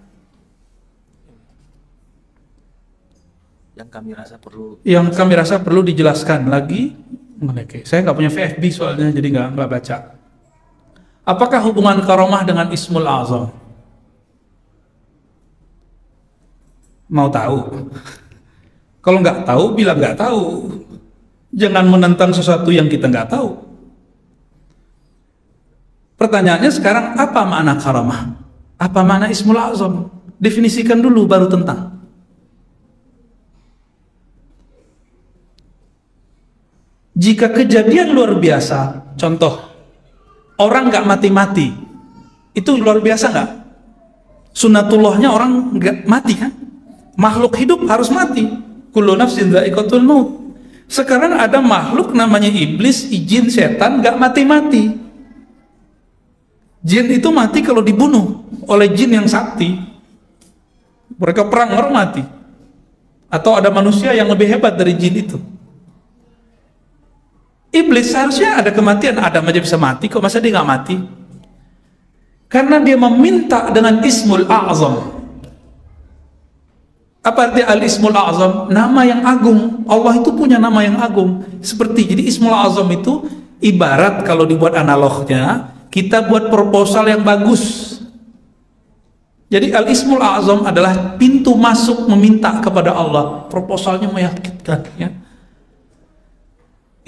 kami rasa perlu dijelaskan lagi. Oke, saya nggak punya VFB soalnya, jadi nggak baca. Apakah hubungan karomah dengan Ismul Azam? Mau tahu? Kalau nggak tahu, bilang nggak tahu. Jangan menentang sesuatu yang kita nggak tahu. Pertanyaannya sekarang, apa makna karamah? Apa makna Ismul Azam? Definisikan dulu baru tentang. Jika kejadian luar biasa, contoh, orang nggak mati-mati, itu luar biasa nggak? Sunnatullahnya orang nggak mati kan? Makhluk hidup harus mati. Kullu nafsin dha'iqatul maut. Sekarang ada makhluk namanya iblis, jin, setan, nggak mati-mati. Jin itu mati kalau dibunuh oleh jin yang sakti. Mereka perang, orang mati. Atau ada manusia yang lebih hebat dari jin itu. Iblis seharusnya ada kematian, Adam aja bisa mati, kok masa dia nggak mati? Karena dia meminta dengan Ismul A'zam. Apa arti Al-Ismul A'zam? Nama yang agung. Allah itu punya nama yang agung. Seperti, jadi Ismul A'zam itu ibarat kalau dibuat analognya, kita buat proposal yang bagus. Jadi Al-Ismul A'zam adalah pintu masuk meminta kepada Allah. Proposalnya meyakinkan ya.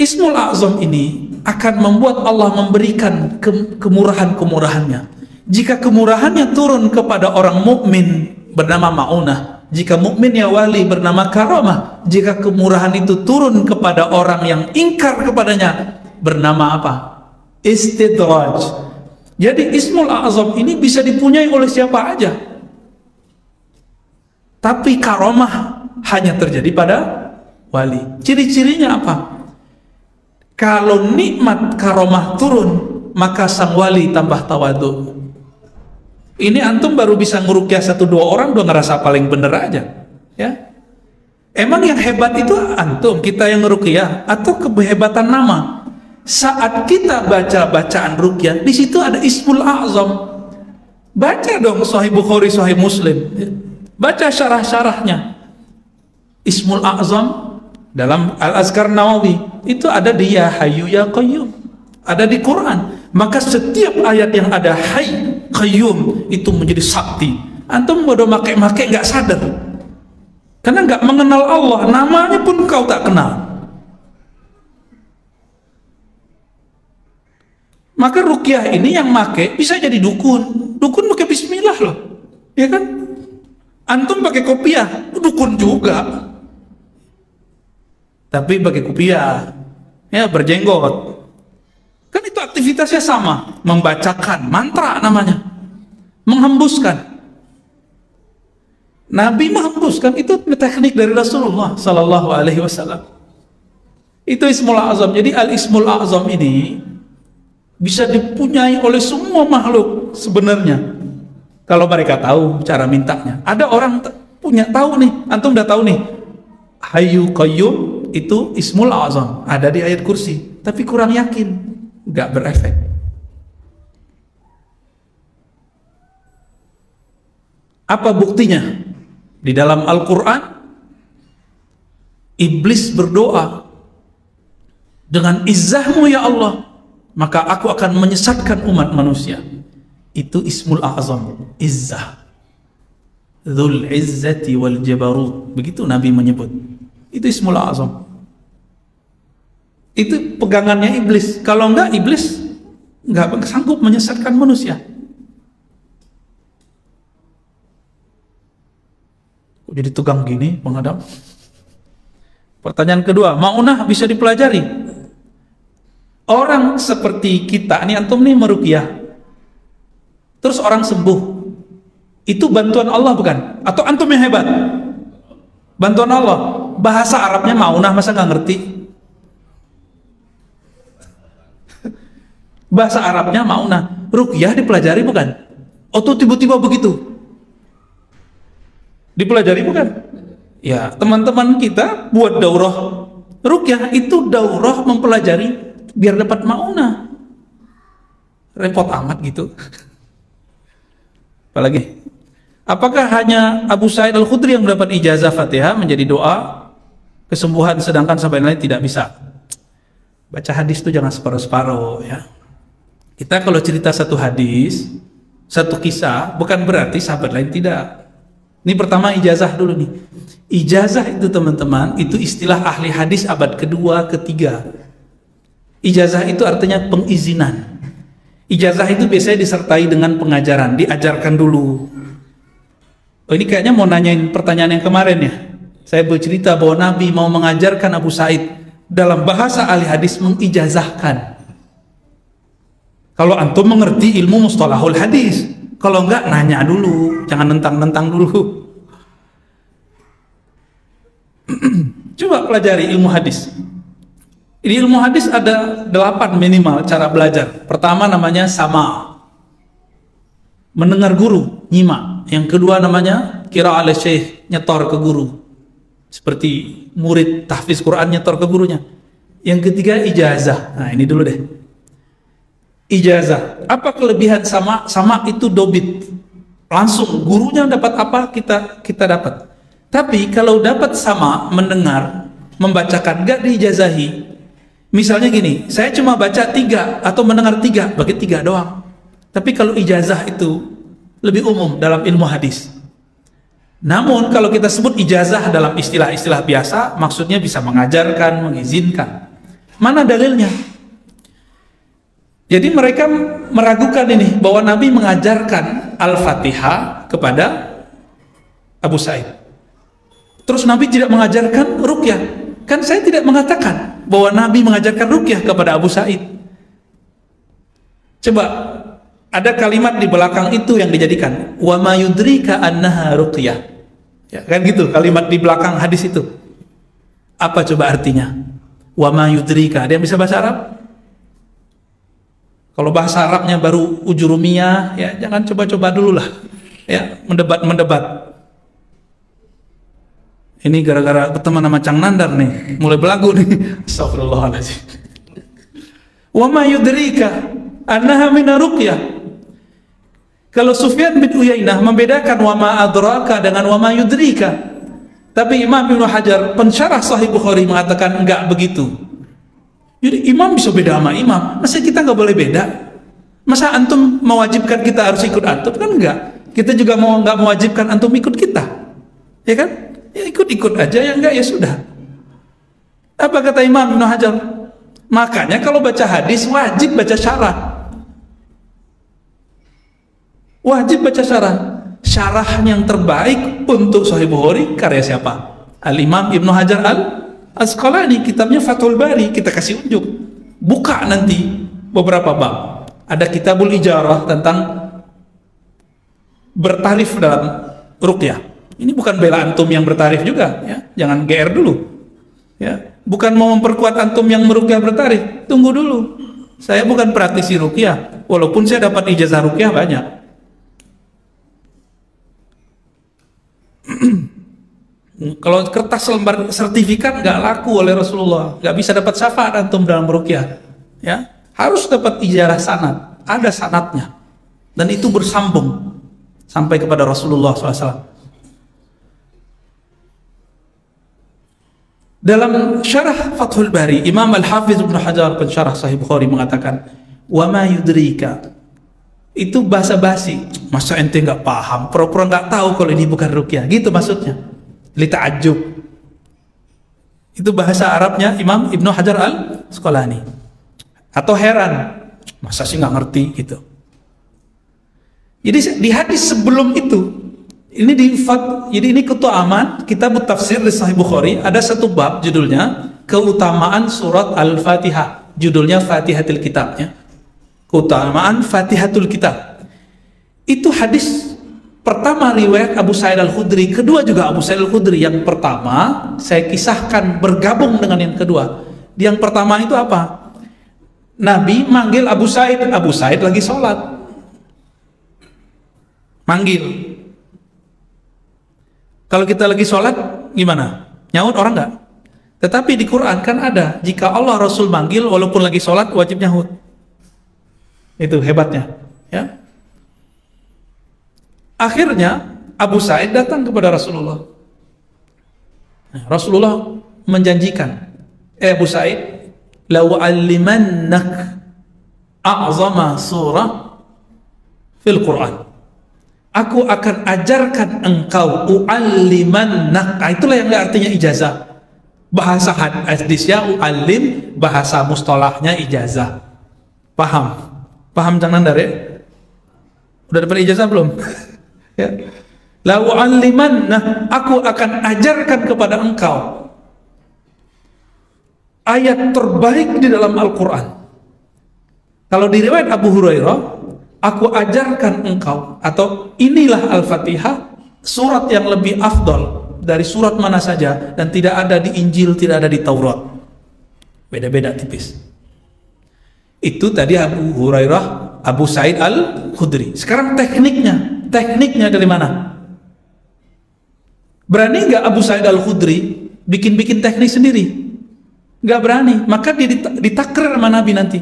Ismul A'zam ini akan membuat Allah memberikan kemurahan-kemurahannya. Jika kemurahannya turun kepada orang mukmin bernama Ma'unah, jika mukminnya wali bernama Karamah, jika kemurahan itu turun kepada orang yang ingkar kepadanya bernama apa? Istidraj. Jadi Ismul A'zam ini bisa dipunyai oleh siapa aja. Tapi Karamah hanya terjadi pada wali. Ciri-cirinya apa? Kalau nikmat karomah turun, maka sang wali tambah tawadu. Ini antum baru bisa ngurukyah 1-2 orang udah ngerasa paling bener aja, ya. Emang yang hebat itu antum, kita yang ngurukyah, atau kehebatan nama? Saat kita baca bacaan rukyah, di situ ada Ismul A'zam. Baca dong Sahih Bukhari, Sahih Muslim. Baca syarah-syarahnya. Ismul A'zam dalam Al-Azkar Nawawi itu ada di Ya Hayyu Ya Qayyum, ada di Quran. Maka setiap ayat yang ada Hayy Qayyum itu menjadi sakti. Antum bodoh make nggak sadar, karena nggak mengenal Allah, namanya pun kau tak kenal. Maka ruqyah ini yang make bisa jadi dukun. Dukun pakai bismillah loh, ya kan? Antum pakai kopiah, dukun juga. Tapi pakai kopiah, ya, berjenggot, kan itu aktivitasnya sama, membacakan mantra namanya, menghembuskan. Nabi menghembuskan, itu teknik dari Rasulullah Sallallahu Alaihi Wasallam. Itu Ismul A'zam. Jadi Al-Ismul A'zam ini bisa dipunyai oleh semua makhluk sebenarnya, kalau mereka tahu cara mintanya. Ada orang punya tahu nih, antum udah tahu nih, Hayyu Qayyum itu Ismul A'zam, ada di ayat kursi, tapi kurang yakin, nggak berefek. Apa buktinya? Di dalam Al-Quran, iblis berdoa, dengan izzahmu ya Allah, maka aku akan menyesatkan umat manusia. Itu Ismul A'zam, izzah. Dzul izzati wal jabarut, begitu Nabi menyebut. Itu Ismul A'zam. Itu pegangannya iblis. Kalau enggak, iblis enggak sanggup menyesatkan manusia. Jadi tegang gini penghadap. Pertanyaan kedua, maunah bisa dipelajari. Orang seperti kita, ini antum nih meruqyah, terus orang sembuh, itu bantuan Allah bukan? Atau antum yang hebat? Bantuan Allah. Bahasa Arabnya maunah, masa nggak ngerti? Bahasa Arabnya maunah. Ruqyah dipelajari bukan? Atau tiba-tiba begitu? Dipelajari bukan? Ya, teman-teman kita buat daurah ruqyah, itu daurah mempelajari biar dapat maunah. Repot amat gitu. Apalagi, apakah hanya Abu Sa'id Al-Khudri yang mendapat ijazah Fatihah menjadi doa kesembuhan, sedangkan sahabat lain tidak bisa? Baca hadis itu jangan separuh-separuh ya. Kita kalau cerita satu hadis, satu kisah, bukan berarti sahabat lain tidak. Ini pertama ijazah dulu nih. Ijazah itu teman-teman, itu istilah ahli hadis abad kedua, ketiga. Ijazah itu artinya pengizinan. Ijazah itu biasanya disertai dengan pengajaran, diajarkan dulu. Oh, ini kayaknya mau nanyain pertanyaan yang kemarin ya. Saya bercerita bahwa Nabi mau mengajarkan Abu Sa'id, dalam bahasa ahli hadis mengijazahkan. Kalau antum mengerti ilmu mustalahul hadis, kalau enggak nanya dulu, jangan nentang-nentang dulu. Coba pelajari ilmu hadis. Di ilmu hadis ada 8 minimal cara belajar. Pertama namanya sama, mendengar guru, nyimak. Yang kedua namanya qira'ah ala syekh, nyetor ke guru, seperti murid tahfiz Quran nyetor ke gurunya. Yang ketiga ijazah. Nah ini dulu deh, ijazah. Apa kelebihan sama? Sama itu dobit, langsung gurunya dapat apa kita dapat. Tapi kalau dapat sama, mendengar, membacakan, gak diijazahi. Misalnya gini, saya cuma baca 3 atau mendengar 3, bagi 3 doang. Tapi kalau ijazah itu lebih umum dalam ilmu hadis. Namun kalau kita sebut ijazah dalam istilah-istilah biasa, maksudnya bisa mengajarkan, mengizinkan. Mana dalilnya? Jadi mereka meragukan ini, bahwa Nabi mengajarkan Al-Fatihah kepada Abu Sa'id. Terus Nabi tidak mengajarkan ruqyah. Kan saya tidak mengatakan bahwa Nabi mengajarkan ruqyah kepada Abu Sa'id. Coba, ada kalimat di belakang itu yang dijadikan wa ma yudrika annaha ruqyah. Ya, kan gitu kalimat di belakang hadis itu. Apa coba artinya? Wa ma yudrika. Ada yang bisa bahasa Arab? Kalau bahasa Arabnya baru ujurumiyah, ya jangan coba-coba dulu lah. Ya, mendebat. Ini gara-gara berteman sama Cang Nandar nih, mulai belagu nih. Astagfirullahaladzim. Wa ma yudrika annaha mina ruqyah. Kalau Sufyan bin Uyainah membedakan wa ma adraka dengan wa ma yudrika. Tapi Imam Ibnu Hajar, pensyarah Sahih Bukhari, mengatakan enggak begitu. Jadi imam bisa beda sama imam. Masa kita nggak boleh beda? Masa antum mewajibkan kita harus ikut antum? Kan enggak. Kita juga nggak mewajibkan antum ikut kita. Ya kan? Ya ikut-ikut aja, ya enggak ya sudah. Apa kata Imam Ibnu Hajar? Makanya kalau baca hadis wajib baca syarah. Wajib baca syarah. Syarah yang terbaik untuk Sahih Bukhari karya siapa? Al-Imam Ibnu Hajar Al-Asqalani, kitabnya Fathul Bari, kita kasih unjuk. Buka nanti beberapa bab. Ada Kitabul Ijarah tentang bertarif dalam ruqyah. Ini bukan bela antum yang bertarif juga, ya. Jangan GR dulu. Ya, bukan mau memperkuat antum yang meruqyah bertarif. Tunggu dulu. Saya bukan praktisi ruqyah, walaupun saya dapat ijazah ruqyah banyak. Kalau kertas lembar sertifikat nggak laku oleh Rasulullah, nggak bisa dapat syafaat antum dalam ruqyah. Ya, harus dapat ijazah sanad, ada sanadnya, dan itu bersambung sampai kepada Rasulullah SAW. Dalam syarah Fathul Bari, Imam Al-Hafiz Ibnu Hajar pensyarah Sahih Bukhari mengatakan, wa ma yudrika, itu basa-basi, masa ente nggak paham, pura-pura nggak tahu kalau ini bukan ruqyah, gitu maksudnya. Li ta'ajjub. Itu bahasa Arabnya Imam Ibnu Hajar Al-Asqalani. Atau heran, masa sih nggak ngerti gitu. Jadi di hadis sebelum itu, jadi ini keutamaan kitab tafsir di Sahih Bukhari, ada satu bab judulnya keutamaan surat Al-Fatihah, judulnya Fatihatul Kitabnya. Keutamaan Fatihatul Kitab. Itu hadis pertama riwayat Abu Sa'id Al-Khudri, kedua juga Abu Sa'id Al-Khudri. Yang pertama saya kisahkan bergabung dengan yang kedua. Yang pertama itu apa? Nabi manggil Abu Sa'id lagi sholat, manggil. Kalau kita lagi sholat gimana? Nyaut orang nggak? Tetapi di Quran kan ada, jika Allah Rasul manggil walaupun lagi sholat wajib nyaut. Itu hebatnya, ya. Akhirnya Abu Sa'id datang kepada Rasulullah. Nah, Rasulullah menjanjikan, Abu Sa'id, la u'allimannak a'zama surah fil Quran. Aku akan ajarkan engkau, u'allimannak. Nah, itulah yang artinya ijazah. Bahasa hadisnya u'allim, bahasa mustalahnya ijazah. Paham? Paham jangan dari? Udah dapat ijazah belum? Ya. La u'allimanna, aku akan ajarkan kepada engkau ayat terbaik di dalam Al-Quran. Kalau di riwayat Abu Hurairah, aku ajarkan engkau, atau inilah Al-Fatihah, surat yang lebih afdol dari surat mana saja, dan tidak ada di Injil, tidak ada di Taurat. Beda-beda tipis. Itu tadi Abu Hurairah, Abu Sa'id Al-Khudri. Sekarang tekniknya dari mana? Berani nggak Abu Sa'id Al-Khudri bikin teknik sendiri? Nggak berani. Maka dia ditakrir sama Nabi nanti.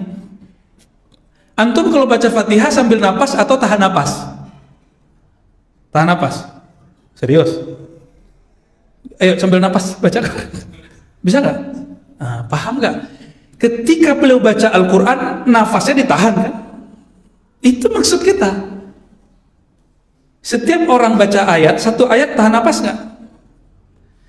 Antum kalau baca Fatihah sambil napas atau tahan napas? Tahan napas. Serius? Ayo sambil napas baca. Bisa nggak? Nah, paham nggak? Ketika beliau baca Al-Quran, nafasnya ditahan kan? Itu maksud kita. Setiap orang baca ayat, satu ayat tahan napas nggak?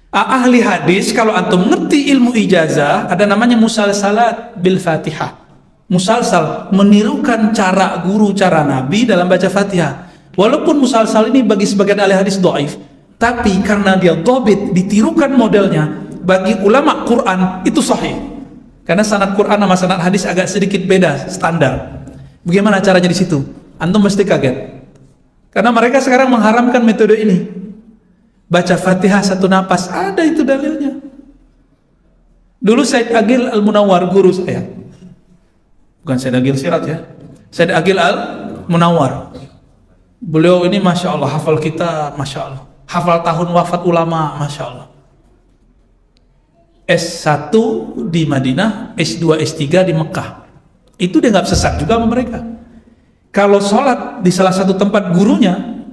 Ahli hadis, kalau antum ngerti ilmu ijazah, ada namanya musalsalat bil Fatihah. Musalsal, menirukan cara guru, cara Nabi dalam baca Fatihah. Walaupun musalsal ini bagi sebagian ahli hadis dhaif, tapi karena dia dhabit, ditirukan modelnya, bagi ulama Quran itu sahih. Karena sanad Quran sama sanad hadis agak sedikit beda standar. Bagaimana caranya di situ? Antum mesti kaget. Karena mereka sekarang mengharamkan metode ini. Baca Fatihah satu napas, ada itu dalilnya. Dulu Said Agil Al-Munawwar, guru saya. Bukan Said Agil Sirat ya. Said Agil Al-Munawwar. Beliau ini Masya Allah, hafal kita, Masya Allah. Hafal tahun wafat ulama, Masya Allah. S1 di Madinah, S2, S3 di Mekah. Itu dia nggak sesat juga sama mereka. Kalau sholat di salah satu tempat gurunya,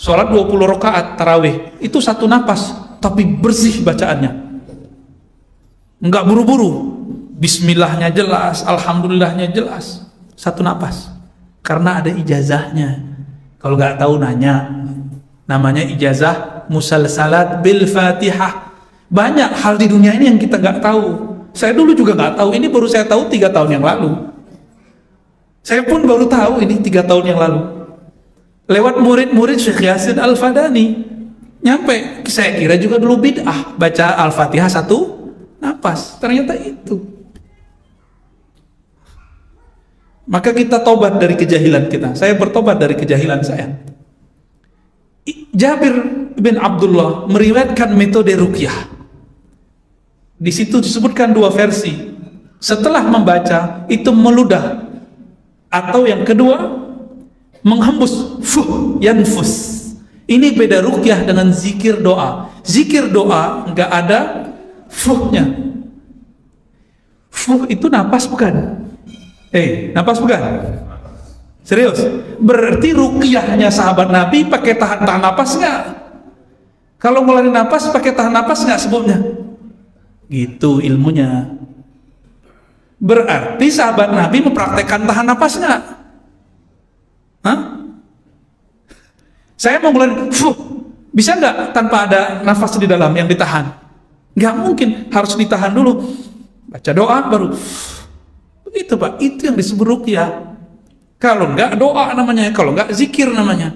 sholat 20 rakaat tarawih, itu satu napas, tapi bersih bacaannya. Nggak buru-buru. Bismillahnya jelas, Alhamdulillahnya jelas. Satu napas. Karena ada ijazahnya. Kalau nggak tahu nanya. Namanya ijazah musalsalat bil Fatihah. Banyak hal di dunia ini yang kita nggak tahu. Saya dulu juga nggak tahu. Ini baru saya tahu 3 tahun yang lalu. Saya pun baru tahu ini 3 tahun yang lalu. Lewat murid-murid Syekh Yasin Al-Fadani. Nyampe, saya kira juga dulu bid'ah baca Al-Fatihah satu napas. Ternyata itu. Maka kita tobat dari kejahilan kita. Saya bertobat dari kejahilan saya. Jabir bin Abdullah meriwayatkan metode ruqyah. Di situ disebutkan 2 versi. Setelah membaca itu meludah, atau yang kedua menghembus, yanfus. Ini beda ruqyah dengan zikir doa. Zikir doa nggak ada fuhnya. Fuh itu napas bukan? Napas bukan? Serius? Berarti ruqyahnya sahabat Nabi pakai tahan napas nggak? Kalau ngeluarin napas pakai tahan napas nggak sebelumnya? Gitu ilmunya. Berarti sahabat Nabi mempraktekkan tahan napas nggak? Hah? Saya mau ngeluarin bisa nggak tanpa ada nafas di dalam yang ditahan? Nggak mungkin, harus ditahan dulu. Baca doa baru. Itu Pak, itu yang disebut ruqyah. Kalau nggak doa namanya, kalau nggak zikir namanya.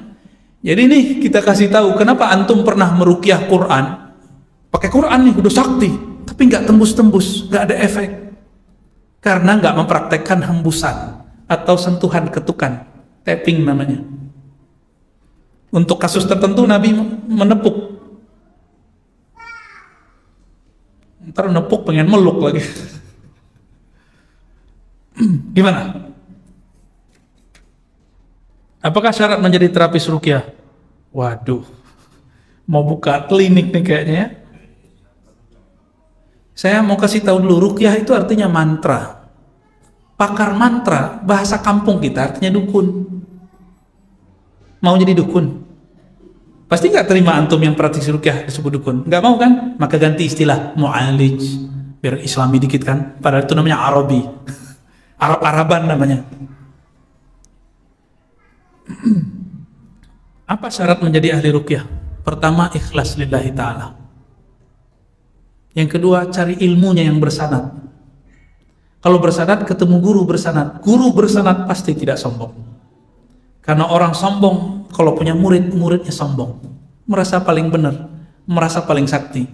Jadi nih kita kasih tahu kenapa antum pernah meruqyah Quran. Pakai Quran nih udah sakti, tapi nggak tembus-tembus, nggak ada efek. Karena nggak mempraktekkan hembusan atau sentuhan ketukan, tapping namanya. Untuk kasus tertentu Nabi menepuk. Ntar nepuk pengen meluk lagi. Gimana? Apakah syarat menjadi terapis ruqyah? Waduh, mau buka klinik nih kayaknya ya. Saya mau kasih tahu dulu, ruqyah itu artinya mantra. Pakar mantra, bahasa kampung kita artinya dukun. Mau jadi dukun? Pasti nggak terima antum yang praktisi ruqyah disebut dukun. Nggak mau kan? Maka ganti istilah mu'alij, biar islami dikit kan. Padahal itu namanya Arabi. Arab-Araban namanya. Apa syarat menjadi ahli ruqyah? Pertama, ikhlas lillahi ta'ala. Yang kedua, cari ilmunya yang bersanad. Kalau bersanad, ketemu guru bersanad. Guru bersanad pasti tidak sombong. Karena orang sombong, kalau punya murid, muridnya sombong. Merasa paling benar, merasa paling sakti.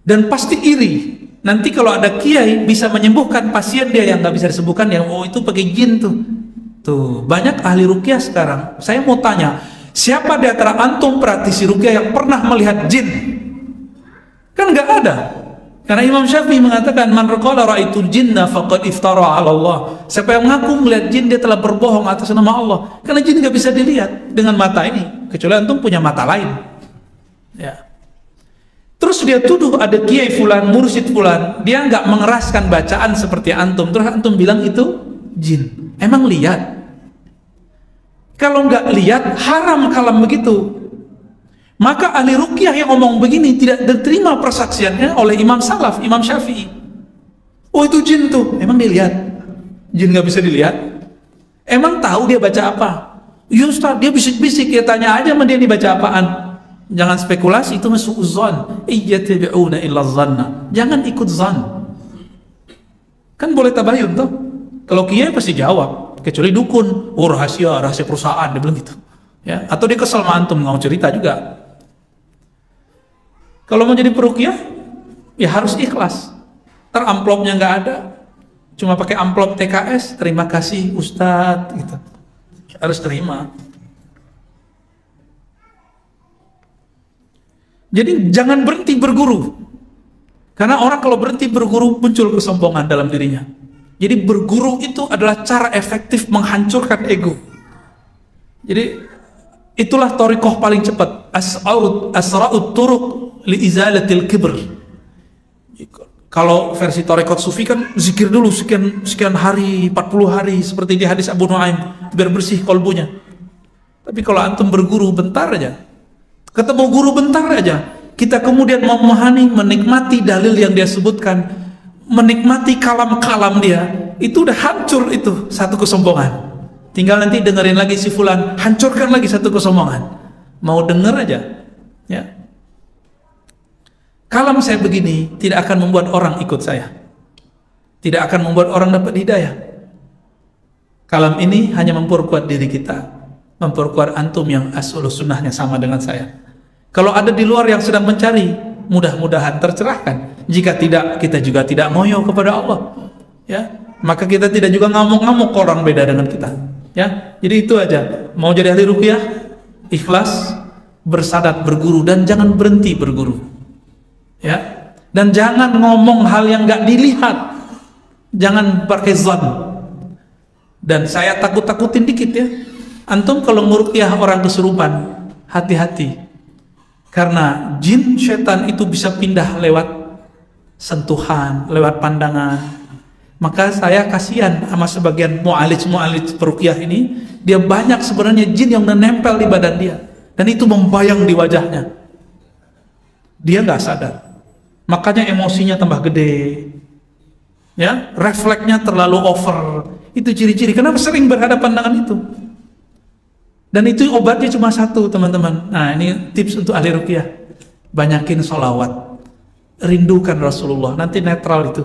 Dan pasti iri. Nanti kalau ada kiai bisa menyembuhkan pasien dia yang nggak bisa disembuhkan, yang itu pakai jin tuh. Tuh, banyak ahli ruqyah sekarang. Saya mau tanya, siapa di antara antum praktisi ruqyah yang pernah melihat jin? Kan nggak ada. Karena Imam Syafi'i mengatakan, man qala ra'aitul jinna faqad iftara 'ala Allah. Siapa yang mengaku melihat jin, dia telah berbohong atas nama Allah. Karena jin nggak bisa dilihat dengan mata ini, kecuali antum punya mata lain. Ya. Terus dia tuduh ada kiai fulan, mursyid fulan, dia nggak mengeraskan bacaan seperti antum. Terus antum bilang itu jin. Emang lihat? Kalau nggak lihat, haram kalam begitu. Maka ahli ruqyah yang ngomong begini tidak diterima persaksiannya oleh Imam Salaf, Imam Syafi'i. Oh itu jin tuh, emang dia lihat? Jin nggak bisa dilihat? Emang tahu dia baca apa? Ya Ustaz, dia bisik-bisik, ya tanya aja sama dia dibaca apaan. Jangan spekulasi, itu su'uzzan. Iyattabi'una illa zanna. Jangan ikut zan. Kan boleh tabayun tuh. Kalau kiai pasti jawab, kecuali dukun, oh rahasia perusahaan, dia bilang gitu. Ya, atau dia kesel sama antum, nggak mau cerita juga. Kalau mau jadi peruqyah, ya harus ikhlas. Ntar amplopnya nggak ada, cuma pakai amplop TKS, terima kasih Ustadz, gitu. Harus terima. Jadi jangan berhenti berguru, karena orang kalau berhenti berguru muncul kesombongan dalam dirinya. Jadi berguru itu adalah cara efektif menghancurkan ego. Jadi itulah thariqah paling cepat. Asra'ut turuq li izalatil kibr. Kalau versi thariqat sufi kan zikir dulu sekian hari, 40 hari seperti di hadis Abu Nuaim biar bersih kolbunya. Tapi kalau antum berguru bentar aja, ketemu guru bentar aja, kita kemudian memahami, menikmati dalil yang dia sebutkan, menikmati kalam-kalam dia, itu udah hancur itu satu kesombongan. Tinggal nanti dengerin lagi si fulan, hancurkan lagi satu kesombongan. Mau denger aja, ya. Kalam saya begini tidak akan membuat orang ikut saya, tidak akan membuat orang dapat hidayah. Kalam ini hanya memperkuat diri kita, memperkuat antum yang asal sunnahnya sama dengan saya. Kalau ada di luar yang sedang mencari, mudah-mudahan tercerahkan. Jika tidak, kita juga tidak ngoyo kepada Allah, ya. Maka kita tidak juga ngamuk-ngamuk orang beda dengan kita, ya. Jadi itu aja. Mau jadi ahli ruqyah, ikhlas, bersadat berguru, dan jangan berhenti berguru, ya. Dan jangan ngomong hal yang nggak dilihat, jangan pakai zon. Dan saya takut-takutin dikit ya, antum kalau nguruqyah orang kesurupan, hati-hati. Karena jin setan itu bisa pindah lewat sentuhan, lewat pandangan. Maka saya kasihan sama sebagian mu'alij peruqyah ini, dia banyak sebenarnya jin yang menempel di badan dia, dan itu membayang di wajahnya. Dia nggak sadar, makanya emosinya tambah gede, ya, refleksnya terlalu over. Itu ciri-ciri kenapa sering berhadapan dengan itu. Dan itu obatnya cuma satu, teman-teman. Nah, ini tips untuk ahli ruqyah. Banyakin sholawat, rindukan Rasulullah, nanti netral itu.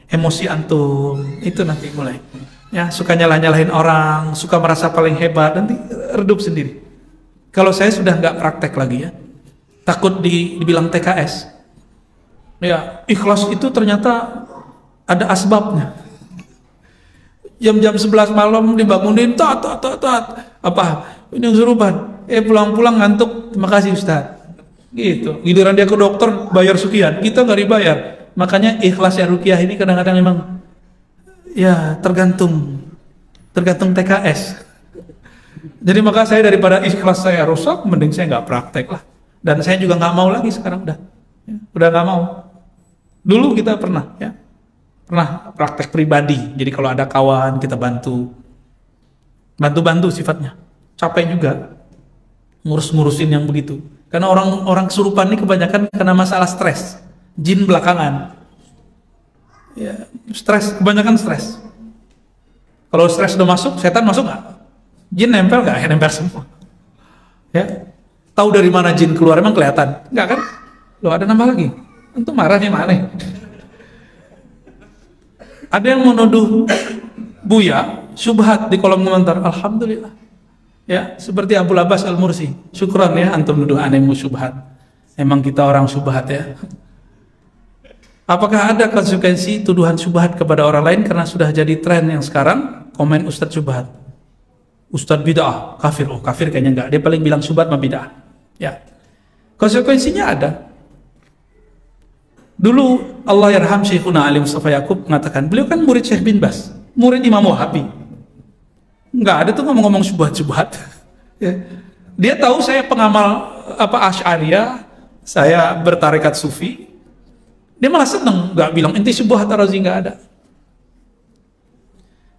Emosi antum itu nanti mulai, ya, suka nyalah-nyalahin orang, suka merasa paling hebat, nanti redup sendiri. Kalau saya sudah nggak praktek lagi, ya, takut dibilang TKS. Ya, ikhlas itu ternyata ada asbabnya. Jam-jam 11 malam dibangunin, apa ini kesurupan, pulang-pulang ngantuk, terima kasih Ustaz, gitu. Giliran dia ke dokter bayar sekian, kita nggak dibayar. Makanya ikhlas ya ruqyah ini kadang-kadang memang, ya, tergantung TKS. Jadi maka saya daripada ikhlas saya rusak, mending saya nggak praktek lah. Dan saya juga nggak mau lagi sekarang, udah nggak mau. Dulu kita pernah praktek pribadi. Jadi kalau ada kawan kita bantu sifatnya. Capek juga ngurusin yang begitu. Karena orang kesurupan ini kebanyakan karena masalah stres. Jin belakangan. Ya, kebanyakan stres. Kalau stres udah masuk, setan masuk nggak? Jin nempel nggak? Ya, nempel semua. Ya, tahu dari mana jin keluar emang kelihatan? Nggak kan? Loh, ada nambah lagi. Untuk marah nih mana? Ada yang menuduh Buya syubhat di kolom komentar. Alhamdulillah. Ya, seperti Abul Abbas Al-Mursi. Syukran ya antum nuduh anehmu syubhat. Emang kita orang syubhat ya. Apakah ada konsekuensi tuduhan syubhat kepada orang lain karena sudah jadi tren yang sekarang komen Ustadz syubhat? Ustadz bid'ah, kafir. Oh, kafir kayaknya enggak. Dia paling bilang syubhat mah bid'ah. Ya. Konsekuensinya ada. Dulu Allah yarham Syekhuna Ali Mustafa Yaqub mengatakan, beliau kan murid Syekh bin Bas, murid Imam Wahabi. Enggak ada tuh ngomong-ngomong syubhat-syubhat. Ya. Dia tahu saya pengamal Asy'ariyah, saya bertarekat sufi. Dia malah seneng, nggak bilang inti syubhat Ar-Razi, nggak ada.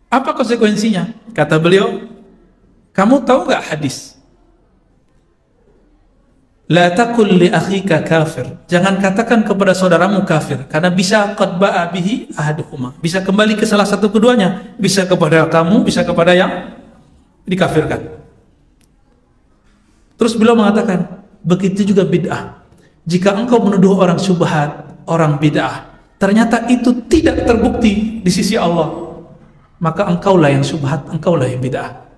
Apa konsekuensinya? Kata beliau, kamu tahu nggak hadis? La taqul li akhika kafir. Jangan katakan kepada saudaramu kafir, karena bisa qad ba'a bihi ahaduhuma. Bisa kembali ke salah satu keduanya, bisa kepada kamu, bisa kepada yang dikafirkan. Terus beliau mengatakan, begitu juga bid'ah. Jika engkau menuduh orang syubhat, orang bid'ah, ternyata itu tidak terbukti di sisi Allah, maka engkaulah yang syubhat, engkaulah yang bid'ah.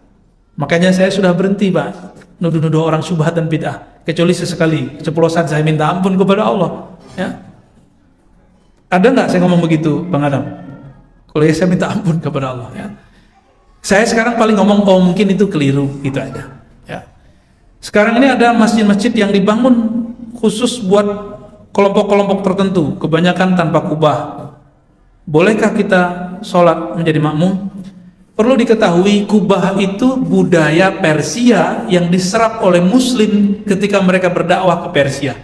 Makanya saya sudah berhenti, Pak, nuduh-nuduh orang syubhat dan bid'ah. Kecuali sesekali keceplosan saya minta ampun kepada Allah, ya. Ada nggak saya ngomong begitu, Bang Adam? Kalau ya saya minta ampun kepada Allah, ya. Saya sekarang paling ngomong, oh mungkin itu keliru, itu aja, ya. Sekarang ini ada masjid-masjid yang dibangun khusus buat kelompok-kelompok tertentu, kebanyakan tanpa kubah. Bolehkah kita sholat menjadi makmum? Perlu diketahui, kubah itu budaya Persia yang diserap oleh Muslim ketika mereka berdakwah ke Persia.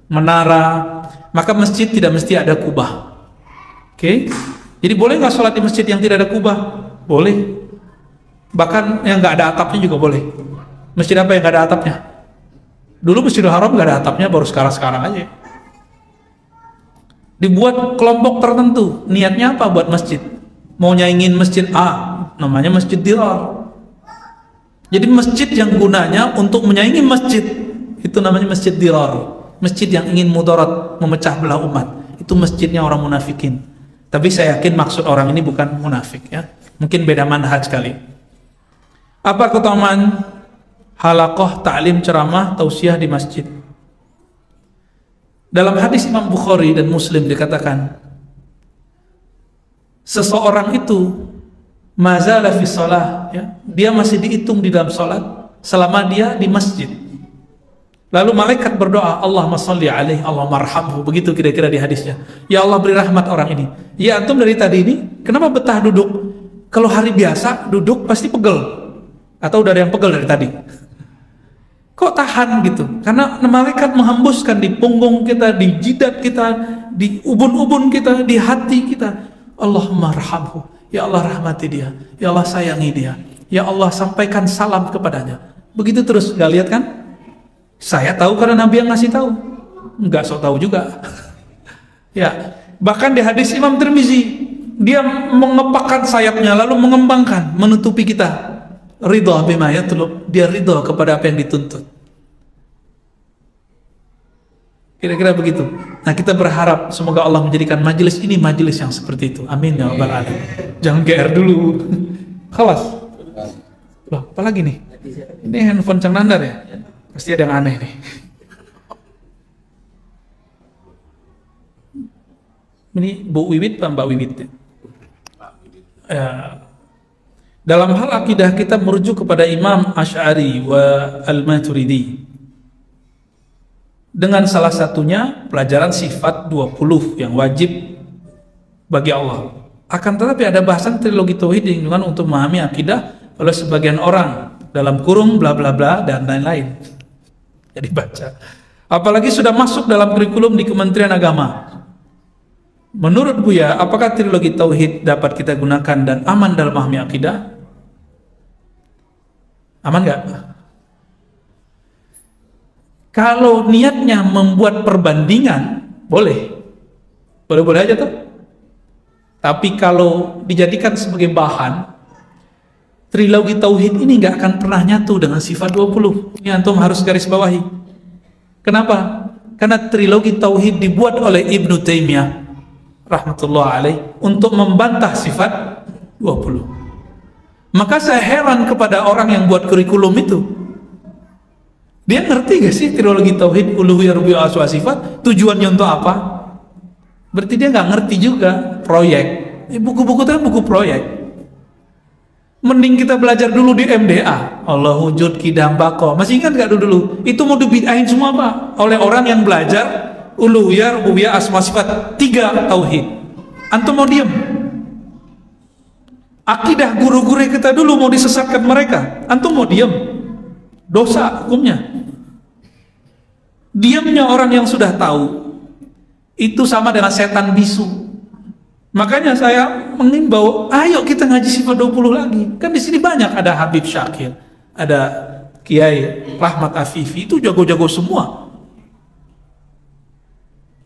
Menara, maka masjid tidak mesti ada kubah. Oke? Jadi boleh nggak sholat di masjid yang tidak ada kubah? Boleh. Bahkan yang nggak ada atapnya juga boleh. Masjid apa yang nggak ada atapnya? Dulu Masjidil Haram nggak ada atapnya, baru sekarang-sekarang aja. Dibuat kelompok tertentu, niatnya apa buat masjid? Mau nyaingin masjid A, namanya masjid dirar. Jadi masjid yang gunanya untuk menyaingi masjid, itu namanya masjid dirar. Masjid yang ingin mudarat, memecah belah umat, itu masjidnya orang munafikin. Tapi saya yakin maksud orang ini bukan munafik, ya. Mungkin beda manhaj sekali. Apa keutamaan halaqah ta'lim ceramah tausiah di masjid? Dalam hadis Imam Bukhari dan Muslim dikatakan, seseorang itu mazala fi shalah, ya, dia masih dihitung di dalam salat selama dia di masjid. Lalu malaikat berdoa, Allahumma sholli alaihi, Allahumma arhamhu, begitu kira-kira di hadisnya. Ya Allah, beri rahmat orang ini. Ya antum dari tadi ini kenapa betah duduk? Kalau hari biasa duduk pasti pegel. Atau udah ada yang pegel dari tadi? Kok tahan gitu? Karena malaikat menghembuskan di punggung kita, di jidat kita, di ubun-ubun kita, di hati kita. Allahumma arhamhu. Ya Allah rahmati dia. Ya Allah sayangi dia. Ya Allah sampaikan salam kepadanya. Begitu terus, nggak lihat kan? Saya tahu karena Nabi yang ngasih tahu. Nggak sok tahu juga. Ya, bahkan di hadis Imam Tirmizi, dia mengepakkan sayapnya lalu mengembangkan, menutupi kita. Ridha bima yatlub, dia ridha kepada apa yang dituntut. Kira-kira begitu. Nah, kita berharap semoga Allah menjadikan majelis ini majelis yang seperti itu. Amin ya rabbal alamin. Jangan GR dulu. Khalas. Loh, apa lagi nih? Ini handphone Cang Nandar ya? Pasti ada yang aneh nih. Ini Bu Wiwit apa Mbak Wiwit? Ya. Dalam hal akidah kita merujuk kepada Imam Asy'ari wa Al-Maturidi. Dengan salah satunya pelajaran sifat 20 yang wajib bagi Allah. Akan tetapi ada bahasan trilogi tauhid yang digunakan untuk memahami akidah oleh sebagian orang dalam kurung bla bla bla dan lain-lain. Jadi baca. Apalagi sudah masuk dalam kurikulum di Kementerian Agama. Menurut Buya, apakah trilogi tauhid dapat kita gunakan dan aman dalam memahami akidah? Aman nggak? Kalau niatnya membuat perbandingan, boleh. Boleh-boleh aja tuh. Tapi kalau dijadikan sebagai bahan, trilogi tauhid ini nggak akan pernah nyatu dengan sifat 20. Ini antum harus garis bawahi. Kenapa? Karena trilogi tauhid dibuat oleh Ibnu Taimiyah rahmatullah alaih untuk membantah sifat 20. Maka saya heran kepada orang yang buat kurikulum itu. Dia ngerti gak sih trilogi tauhid uluhiyah rububiyah asma sifat tujuannya untuk apa? Berarti dia nggak ngerti juga proyek. Buku-buku itu kan buku proyek. Mending kita belajar dulu di MDA, Allah wujud kidam bako. Masih ingat gak dulu? Itu mau dibid'ahin semua Pak oleh orang yang belajar uluhiyah rububiyah asma sifat 3 tauhid. Antum mau diem? Akidah guru-guru kita dulu mau disesatkan mereka, antum mau diem? Dosa hukumnya. Diamnya orang yang sudah tahu itu sama dengan setan bisu. Makanya saya mengimbau, ayo kita ngaji sifat 20 lagi. Kan di sini banyak, ada Habib Syakir, ada Kiai Rahmat Afifi, itu jago-jago semua.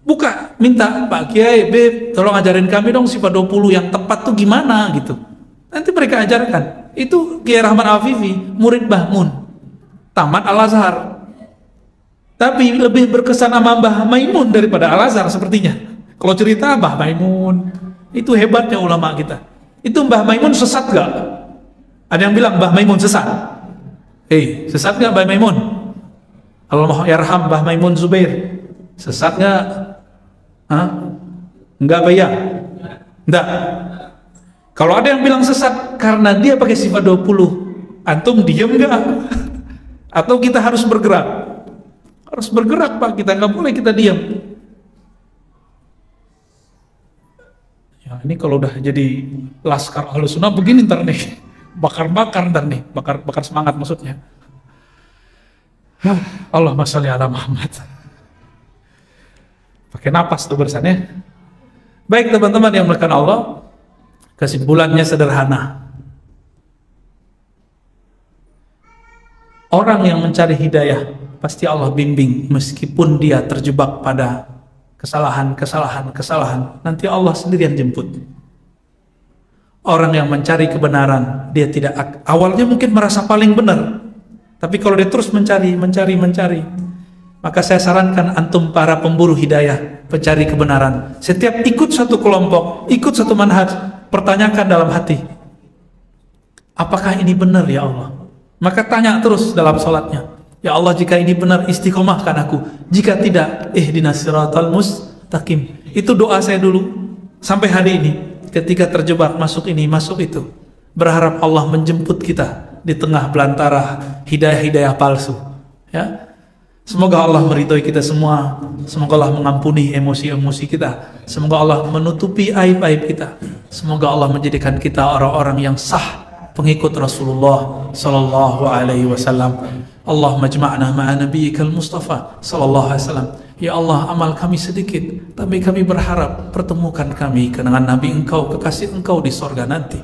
Buka, minta Pak Kiai, Beb, tolong ajarin kami dong sifat 20 yang tepat tuh gimana gitu. Nanti mereka ajarkan. Itu Kiai Rahmat Afifi, murid Mbah Mun, tamat Al-Azhar. Tapi lebih berkesan sama Mbah Maimun daripada Al-Azhar sepertinya. Kalau cerita Mbah Maimun, itu hebatnya ulama kita. Itu Mbah Maimun sesat gak? Ada yang bilang Mbah Maimun sesat. Sesat gak Mbah Maimun? Allah yarham Mbah Maimun Zubair. Sesat gak? Enggak Pak ya? Enggak. Kalau ada yang bilang sesat karena dia pakai sifat 20, antum diam gak? Atau kita harus bergerak? Harus bergerak Pak, kita nggak boleh kita diam. Ya, ini kalau udah jadi laskar Ahlussunnah begini ntar nih, bakar-bakar ntar nih, bakar semangat maksudnya. Allahumma sholli ala Muhammad. Pakai napas tuh bersannya. Baik teman-teman yang melakukan Allah, kesimpulannya sederhana. Orang yang mencari hidayah pasti Allah bimbing meskipun dia terjebak pada kesalahan. Nanti Allah sendirian jemput. Orang yang mencari kebenaran, dia tidak awalnya mungkin merasa paling benar, tapi kalau dia terus mencari, maka saya sarankan antum para pemburu hidayah, pencari kebenaran, setiap ikut satu kelompok, ikut satu manhaj, pertanyakan dalam hati, apakah ini benar ya Allah? Maka tanya terus dalam sholatnya, ya Allah jika ini benar istiqomahkan aku, jika tidak ihdinas siratal mustaqim. Itu doa saya dulu sampai hari ini. Ketika terjebak masuk ini masuk itu, berharap Allah menjemput kita di tengah belantara hidayah-hidayah palsu. Ya, semoga Allah meridhoi kita semua. Semoga Allah mengampuni emosi-emosi kita. Semoga Allah menutupi aib-aib kita. Semoga Allah menjadikan kita orang-orang yang sah pengikut Rasulullah sallallahu alaihi wasallam. Allahumma ijma'na ma'a nabiyyikal Mustafa sallallahu alaihi wasallam. Ya Allah, amal kami sedikit, tapi kami berharap pertemukan kami dengan Nabi Engkau, kekasih Engkau di sorga nanti.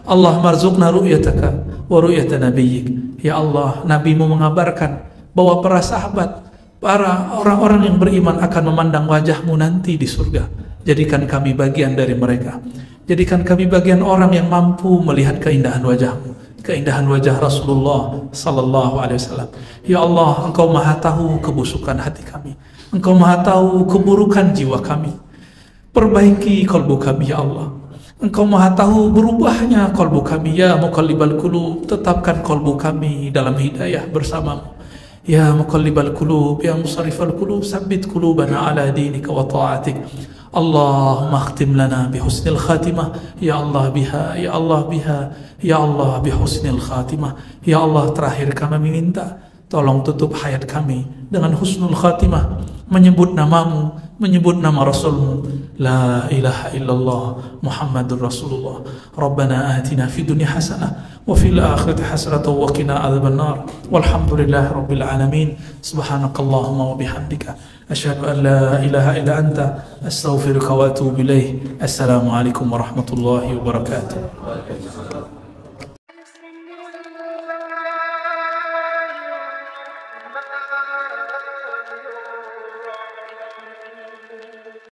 Allah marzuqna ru'yataka wa ru'yata nabiyyik. Ya Allah, Nabimu mengabarkan bahwa para sahabat, para orang-orang yang beriman akan memandang wajahmu nanti di surga. Jadikan kami bagian dari mereka. Jadikan kami bagian orang yang mampu melihat keindahan wajahmu, keindahan wajah Rasulullah sallallahu alaihi wasallam. Ya Allah, Engkau Maha tahu kebusukan hati kami. Engkau Maha tahu keburukan jiwa kami. Perbaiki kalbu kami ya Allah. Engkau Maha tahu berubahnya kalbu kami. Ya muqallibal qulub, tetapkan kalbu kami dalam hidayah bersamamu. Ya muqallibal qulub, ya musarrifal qulub, sabbit qulubana ala dinika wa ta'atik. Allahumma akhtim lana bihusnil khatimah. Ya Allah biha, ya Allah biha, ya Allah bihusnil khatimah. Ya Allah, terakhir kami minta, tolong tutup hayat kami dengan husnul khatimah, menyebut namamu, menyebut nama Rasulmu, la ilaha illallah Muhammadur Rasulullah. Rabbana atina fid dunya hasanah wa fil akhirati hasanah wa qina adzabannar. Walhamdulillahi rabbil alamin. Subhanakallahumma wa bihamdika asyhadu an la ilaha illa anta astaghfiruka wa atubu ilaik. Assalamu alaikum warahmatullahi wabarakatuh.